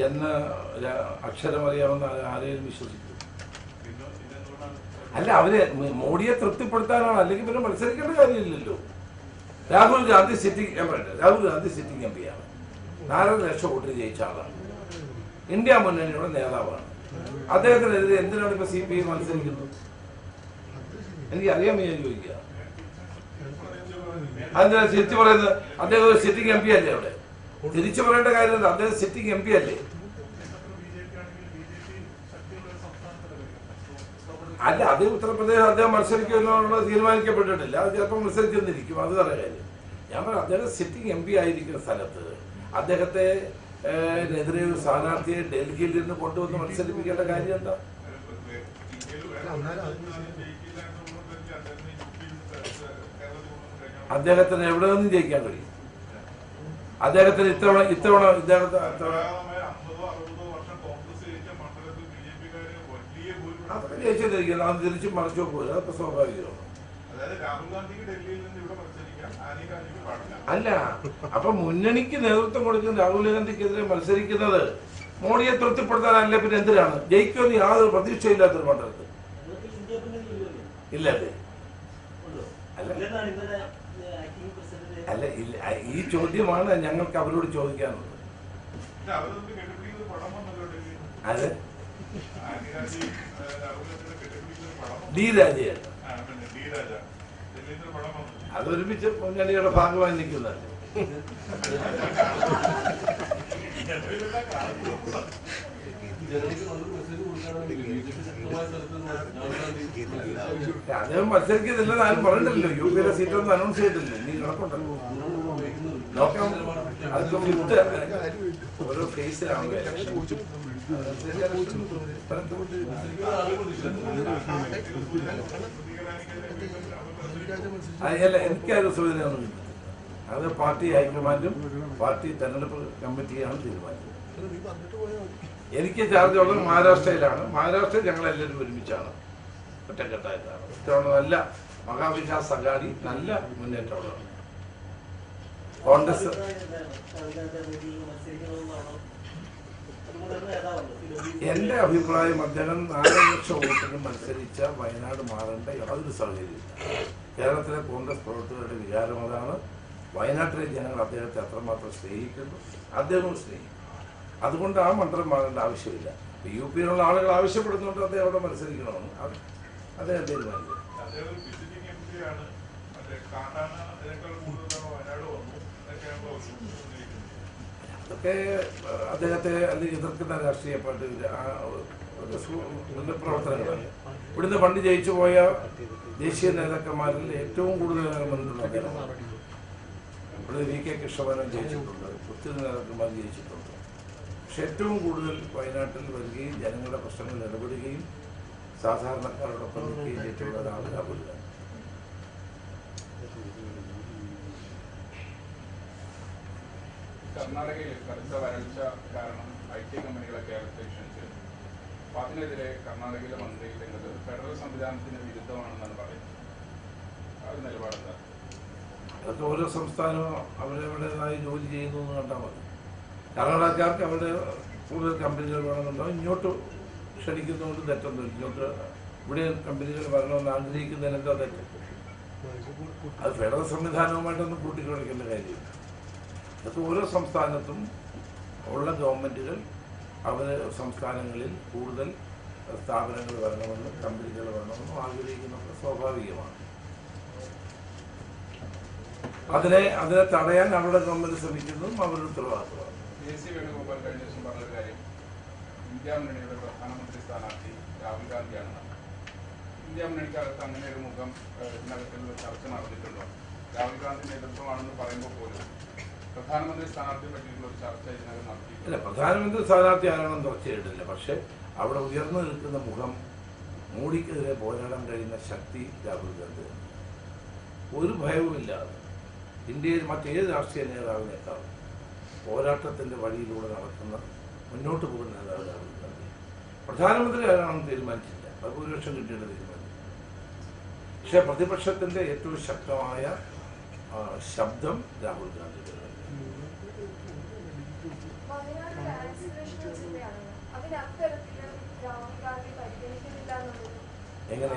എന്ന് അക്ഷരമറിയാവുന്ന ആരെയും വിശ്വസിക്കും? അല്ല, അവര് മോഡിയെ തൃപ്തിപ്പെടുത്താനാണ്. അല്ലെങ്കിൽ പിന്നെ മത്സരിക്കേണ്ട കാര്യമില്ലല്ലോ. രാഹുൽ ഗാന്ധി സിറ്റിംഗ് MP ആണ്. 4 ലക്ഷം വോട്ടിന് ജയിച്ച ആളാണ്. ഇന്ത്യ മുന്നണിയുടെ നേതാവാണ്. അദ്ദേഹത്തിനെതിരെ എന്തിനാണ് ഇപ്പൊ CPI മത്സരിക്കുന്നത്? എനിക്ക് അറിയാൻ വയ്യ ചോദിക്കുക. അതിനാ തിരിച്ചു പറയുന്നത്? അദ്ദേഹം ഒരു സിറ്റിംഗ് MP അല്ലേ? അവിടെ തിരിച്ചു പറയേണ്ട കാര്യമില്ല. അദ്ദേഹം സിറ്റിംഗ് MP അല്ലേ? അല്ല, അത് ഉത്തർപ്രദേശ് അദ്ദേഹം മത്സരിക്കുമെന്നുള്ളത് തീരുമാനിക്കപ്പെട്ടിട്ടില്ല. അത് ചിലപ്പോൾ മത്സരിച്ചെന്നിരിക്കും. അത് വേറെ കാര്യം. ഞാൻ പറയാം, അദ്ദേഹം സിറ്റിംഗ് MP ആയിരിക്കുന്ന സ്ഥലത്ത് അദ്ദേഹത്തെ എതിരെ ഒരു സ്ഥാനാർത്ഥിയെ ഡൽഹിയിൽ നിന്ന് കൊണ്ടുവന്ന് മത്സരിപ്പിക്കേണ്ട കാര്യം എന്താ? അദ്ദേഹത്തിന് എവിടെ നിന്നും ജയിക്കാൻ കഴിയും? അദ്ദേഹത്തിന് ഇത്തവണ അതൊക്കെ ജയിച്ചിരിക്കുന്നു. അത് തിരിച്ചു മറിച്ചു പോലും അതൊക്കെ സ്വാഭാവികമാണ്. അല്ല, അപ്പൊ മുന്നണിക്ക് നേതൃത്വം കൊടുക്കുന്ന രാഹുൽ ഗാന്ധിക്കെതിരെ മത്സരിക്കുന്നത് മോഡിയെ തൃപ്തിപ്പെടുത്താനല്ല. പിന്നെ എന്തിനാണ്? ജയിക്കുമെന്ന് യാതൊരു പ്രതീക്ഷയില്ലാത്തൊരു മണ്ഡലത്തിൽ ഇല്ലല്ലേ? അല്ല, ഇല്ല. ഈ ചോദ്യമാണ് ഞങ്ങൾക്ക് അവരോട് ചോദിക്കാനുള്ളത്. അതെ, D രാജയാണ്. അതൊരുമിച്ച് മുന്നണിയുടെ ഭാഗമായി നിൽക്കുന്നതല്ലേ? അദ്ദേഹം മത്സരിക്കുന്നില്ലെന്ന് ആരും പറഞ്ഞിട്ടില്ലല്ലോ. UPയിലെ സീറ്റൊന്നും അനൗൺസ് ചെയ്തിട്ടില്ല. ഇനി കണക്കുണ്ടല്ലോ, നോക്കാം. അതൊക്കെ ഓരോ ഫേസിലാണ്. അല്ല, എനിക്കൊരു സൂചനയൊന്നും കിട്ടുന്നില്ല. അത് പാർട്ടി ഹൈക്കമാൻഡും പാർട്ടി തെരഞ്ഞെടുപ്പ് കമ്മിറ്റിയാണ് തീരുമാനിക്കുന്നത്. എനിക്ക് ചാർജുള്ളത് മഹാരാഷ്ട്രയിലാണ്. മഹാരാഷ്ട്രയിൽ ഞങ്ങളെല്ലാവരും ഒരുമിച്ചാണ്, ഒറ്റക്കെട്ടായിട്ടാണ്. ഇത്തവണ നല്ല മഹാവികാസ് അഘാടി നല്ല മുന്നേറ്റമാണ്. കോൺഗ്രസ് എന്റെ അഭിപ്രായം അദ്ദേഹം 4 ലക്ഷം വോട്ടിന് മത്സരിച്ച വയനാട് മാറേണ്ട യാതൊരു സാഹചര്യമില്ല. കേരളത്തിലെ കോൺഗ്രസ് പ്രവർത്തകരുടെ വികാരം അതാണ്. വയനാട്ടിലെ ജനങ്ങൾ അദ്ദേഹത്തെ അത്രമാത്രം സ്നേഹിക്കുന്നു, അദ്ദേഹവും സ്നേഹിക്കും. അതുകൊണ്ട് ആ മണ്ഡലം മാറേണ്ട ആവശ്യമില്ല. UPയിലുള്ള ആളുകൾ ആവശ്യപ്പെടുന്നുണ്ട് അദ്ദേഹം അവിടെ മത്സരിക്കണമെന്ന്. അദ്ദേഹം തീരുമാനിക്കും. ഒക്കെ അദ്ദേഹത്തെ അല്ലെങ്കിൽ എതിർക്കുന്ന രാഷ്ട്രീയ പാർട്ടി പ്രവർത്തനങ്ങളാണ്. ഇവിടുന്ന് പണ്ട് ജയിച്ചു പോയ ദേശീയ നേതാക്കന്മാരിൽ ഏറ്റവും കൂടുതൽ മുന്നിലുള്ള അദ്ദേഹമാണ്. ഇവിടെ വി കെ കൃഷ്ണമേനോൻ ജയിച്ചിട്ടുണ്ട്, ഒത്തിരി നേതാക്കന്മാർ ജയിച്ചിട്ടുണ്ട്. പക്ഷെ ഏറ്റവും കൂടുതൽ വയനാട്ടിൽ വരികയും ജനങ്ങളുടെ പ്രശ്നങ്ങളിൽ ഇടപെടുകയും സാധാരണക്കാരോടൊപ്പം നിൽക്കുകയും ചെയ്തിട്ടുള്ള ഒരാൾ രാഹുൽ ഗാന്ധി. കർണാടകയിൽ കടുത്ത വരൾച്ച കാരണം IT കമ്പനികളെ കേരളത്തിൽ ക്ഷണിച്ചിരുന്നു. അപ്പൊ അതിനെതിരെ കർണാടകയിലെ മന്ത്രി രംഗത്ത് ഫെഡറൽ സംവിധാനത്തിന് വിരുദ്ധമാണെന്നാണ് പറയുന്നത്. അത് നിലപാടെന്താ? അതൊക്കെ ഓരോ സംസ്ഥാനവും അവരവരുടേതായി ജോലി ചെയ്യുന്നു എന്ന് കണ്ടാൽ മതി. കർണാടകക്കാർക്ക് അവരുടെ കൂടുതൽ കമ്പനികൾ വേണമെന്നുണ്ടോ ഇങ്ങോട്ട് ക്ഷണിക്കുന്നതുകൊണ്ട് തെറ്റൊന്നുമില്ല. ഇങ്ങോട്ട് ഇവിടെ കമ്പനികൾ വരണമെന്ന് ആഗ്രഹിക്കുന്നതിന് എന്താ തെറ്റ്? അത് ഫെഡറൽ സംവിധാനവുമായിട്ടൊന്നും കൂട്ടിക്കുഴയ്ക്കേണ്ട കാര്യമില്ല. അതൊക്കെ ഓരോ സംസ്ഥാനത്തും ഉള്ള ഗവൺമെൻറ്റുകൾ അവർ സംസ്ഥാനങ്ങളിൽ കൂടുതൽ സ്ഥാപനങ്ങൾ വരണമെന്നും കമ്പനികൾ വരണമെന്നും ആഗ്രഹിക്കുന്നത് സ്വാഭാവികമാണ്. അതിനെ തടയാൻ അവരുടെ ഗവൺമെൻറ് ശ്രമിക്കുന്നതും അവരുടെ ഉത്തരവാദിത്വമാണ്. JC വേണുഗോപാൽ കഴിഞ്ഞ ദിവസം പറഞ്ഞൊരു കാര്യം, ഇന്ത്യ മുന്നണിയുടെ പ്രധാനമന്ത്രി സ്ഥാനാർത്ഥി രാഹുൽ ഗാന്ധിയാണെന്നാണ്. ഇന്ത്യ മുന്നണിക്കകത്ത് അങ്ങനെ ഒരു മുഖം ഇതിനകത്തുള്ള ചർച്ച നടന്നിട്ടുണ്ടോ? രാഹുൽ ഗാന്ധി നേതൃത്വമാണെന്ന് പറയുമ്പോൾ പോലും പ്രധാനമന്ത്രി സ്ഥാനാർത്ഥിയെ പറ്റിയിട്ടുള്ള ഒരു ചർച്ച ഇതിനകം നടത്തിയിട്ടില്ല. അല്ല, പ്രധാനമന്ത്രി സ്ഥാനാർത്ഥി ആരാണെന്ന് ചർച്ചയിട്ടില്ല. പക്ഷെ അവിടെ ഉയർന്നു നിൽക്കുന്ന മുഖം, മോഡിക്കെതിരെ പോരാടാൻ കഴിയുന്ന ശക്തി രാഹുൽ ഗാന്ധി. ഒരു ഭയവുമില്ലാതെ ഇന്ത്യയിൽ മറ്റേത് രാഷ്ട്രീയ നേതാവിനേക്കാളും പോരാട്ടത്തിൻ്റെ വഴിയിലൂടെ നടക്കുന്ന മുന്നോട്ട് പോകുന്ന നേതാവ് രാഹുൽ ഗാന്ധി. പ്രധാനമന്ത്രി ആരാണെന്ന് തീരുമാനിച്ചില്ല, ഭൂരിപക്ഷം കിട്ടിയിട്ട് തീരുമാനിച്ചു. പക്ഷേ പ്രതിപക്ഷത്തിൻ്റെ ഏറ്റവും ശക്തമായ ശബ്ദം രാഹുൽ ഗാന്ധിയുടെ. എങ്ങനെ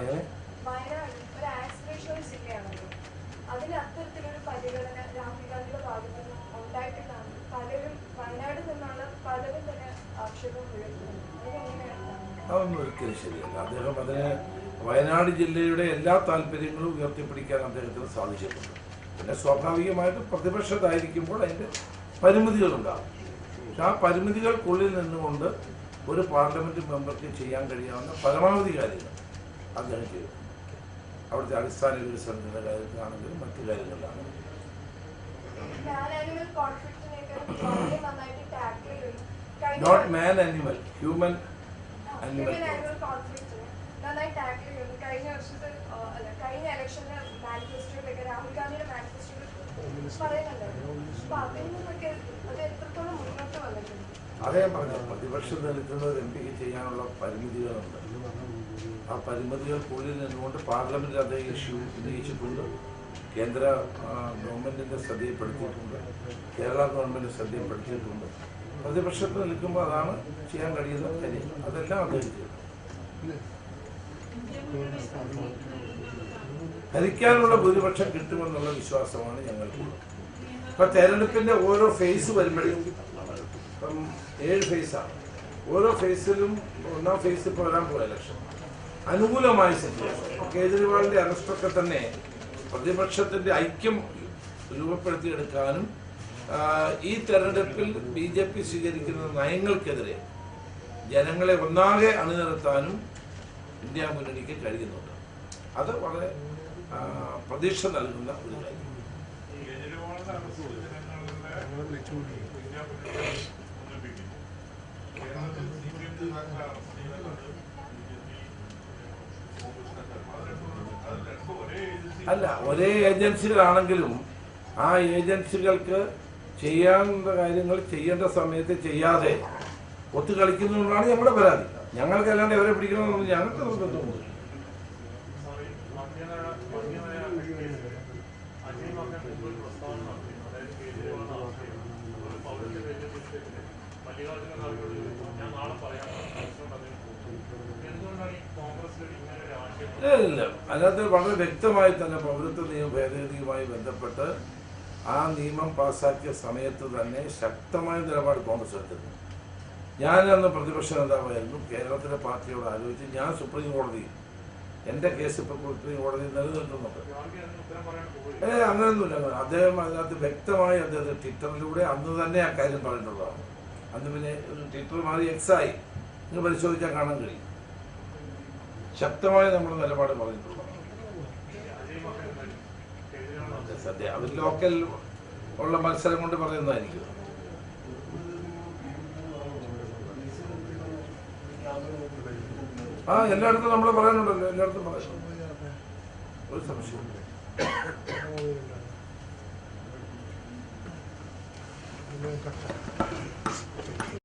വയനാട് ഒരു ആസ്പിറേഷണൽ ജില്ലയാണല്ലോ, അതിന് അത്തരത്തിലൊരു പരിഗണന രാഹുൽ ഗാന്ധിയുടെ ഭാഗത്ത് നിന്ന് ഉണ്ടായിട്ടില്ലാണ് പലരും വയനാട്ടിൽ നിന്നുള്ള പലരും തന്നെ ആക്ഷേപം ഉയർത്തുന്നു. അതൊന്നും ഒരിക്കലും ശരിയല്ല. അദ്ദേഹം അതിന് വയനാട് ജില്ലയുടെ എല്ലാ താല്പര്യങ്ങളും ഉയർത്തിപ്പിടിക്കാൻ അദ്ദേഹത്തിന് സാധിച്ചിട്ടുണ്ട്. പിന്നെ സ്വാഭാവികമായിട്ടും പ്രതിപക്ഷത്തായിരിക്കുമ്പോൾ അതിൻ്റെ പരിമിതികളുണ്ടാകും. പക്ഷെ ആ പരിമിതികൾക്കുള്ളിൽ നിന്നുകൊണ്ട് ഒരു പാർലമെന്റ് മെമ്പർക്ക് ചെയ്യാൻ കഴിയാവുന്ന പരമാവധി കാര്യങ്ങൾ അദ്ദേഹം ചെയ്തു. അവിടുത്തെ അടിസ്ഥാന വികസനത്തിന്റെ കാര്യത്തിലാണെങ്കിലും മറ്റു കാര്യങ്ങളിലാണെങ്കിലും. Not man animal, human animal. കഴിഞ്ഞ ഇലക്ഷന് മാനിഫെസ്റ്റോയിലൊക്കെ രാഹുൽ ഗാന്ധിയുടെ മാനിഫെസ്റ്റോയിൽ പറയുന്നുണ്ടായിരുന്നു. അപ്പൊ അതിൽ നിന്നൊക്കെ അത് എത്രത്തോളം മുന്നോട്ട് വന്നിട്ടുണ്ട്? അതേ പറഞ്ഞു, പ്രതിപക്ഷം നിൽക്കുന്നത് MP ചെയ്യാനുള്ള പരിമിതികളുണ്ട്. ആ പരിമിതികൾക്കുള്ളിൽ നിന്നുകൊണ്ട് പാർലമെന്റിൽ അദ്ദേഹം ഇഷ്യൂ ഉന്നയിച്ചിട്ടുണ്ട്. കേന്ദ്ര ഗവൺമെന്റിന്റെ ശ്രദ്ധയിൽപ്പെടുത്തിയിട്ടുണ്ട്, കേരള ഗവൺമെന്റ് ശ്രദ്ധയിൽപ്പെടുത്തിയിട്ടുണ്ട്. പ്രതിപക്ഷത്ത് നിൽക്കുമ്പോൾ അതാണ് ചെയ്യാൻ കഴിയുന്ന കാര്യം. അതെല്ലാം അദ്ദേഹം ചെയ്തു. ഭരിക്കാനുള്ള ഭൂരിപക്ഷം കിട്ടുമെന്നുള്ള വിശ്വാസമാണ് ഞങ്ങൾക്കുള്ളത്. ഇപ്പം തെരഞ്ഞെടുപ്പിൻ്റെ ഓരോ ഫേസ് വരുമ്പോഴും, ഇപ്പം 7 ഫേസാണ്, ഓരോ ഫേസിലും ഒന്നാം ഫേസ് ഇപ്പോൾ വരാൻ പോയ ഇലക്ഷൻ അനുകൂലമായ സിറ്റുവേഷൻ. കേജ്രിവാളിൻ്റെ അറസ്റ്റൊക്കെ തന്നെ പ്രതിപക്ഷത്തിൻ്റെ ഐക്യം രൂപപ്പെടുത്തിയെടുക്കാനും ഈ തെരഞ്ഞെടുപ്പിൽ BJP സ്വീകരിക്കുന്ന നയങ്ങൾക്കെതിരെ ജനങ്ങളെ ഒന്നാകെ അണിനിരത്താനും ഇന്ത്യ മുന്നണിക്ക് കഴിയുന്നുണ്ട്. അത് വളരെ പ്രതീക്ഷ നൽകുന്ന ഒരു കാര്യം. അല്ല, ഒരേ ഏജൻസികളാണെങ്കിലും ആ ഏജൻസികൾക്ക് ചെയ്യാവുന്ന കാര്യങ്ങൾ ചെയ്യേണ്ട സമയത്ത് ചെയ്യാതെ ഒത്തുകളിക്കുന്നതുകൊണ്ടാണ് ഞങ്ങളുടെ പരാതി. ഞങ്ങൾക്ക് അല്ലാണ്ട് എവരെ പിടിക്കണമെന്നൊന്നും ഞങ്ങൾക്ക് നിർബന്ധമൊന്നുമില്ല. ഇല്ല, അതിനകത്ത് വളരെ വ്യക്തമായി തന്നെ പൗരത്വ നിയമ ഭേദഗതിയുമായി ബന്ധപ്പെട്ട് ആ നിയമം പാസ്സാക്കിയ സമയത്ത് തന്നെ ശക്തമായ നിലപാട് കോൺഗ്രസ് എടുത്തിരുന്നു. ഞാൻ അന്ന് പ്രതിപക്ഷ നേതാവായിരുന്നു. കേരളത്തിലെ പാർട്ടിയോട് ആലോചിച്ച് ഞാൻ സുപ്രീം കോടതിയിൽ എൻ്റെ കേസ് ഇപ്പോൾ സുപ്രീം കോടതി നിലനിൽക്കുന്നുണ്ട്. അങ്ങനെയൊന്നുമില്ല. അദ്ദേഹം അതിനകത്ത് വ്യക്തമായി അദ്ദേഹം ട്വിറ്ററിലൂടെ അന്ന് തന്നെ ആ കാര്യം പറഞ്ഞിട്ടുള്ളതാണ്. അന്ന് പിന്നെ ട്വിറ്റർ മാറി എക്സായി നിങ്ങൾ പരിശോധിച്ചാൽ കാണാൻ കഴിയും. ശക്തമായി നമ്മുടെ നിലപാട് പറഞ്ഞിട്ടുള്ളതാണ്. സദ്യ അവർ ലോക്കൽ ഉള്ള മത്സരം കൊണ്ട് പറയുന്നതായിരിക്കും. എല്ലായിടത്തും നമ്മൾ പറയാനുണ്ടല്ലോ, എല്ലായിടത്തും പറയുന്നുണ്ട്, ഒരു സംശയം.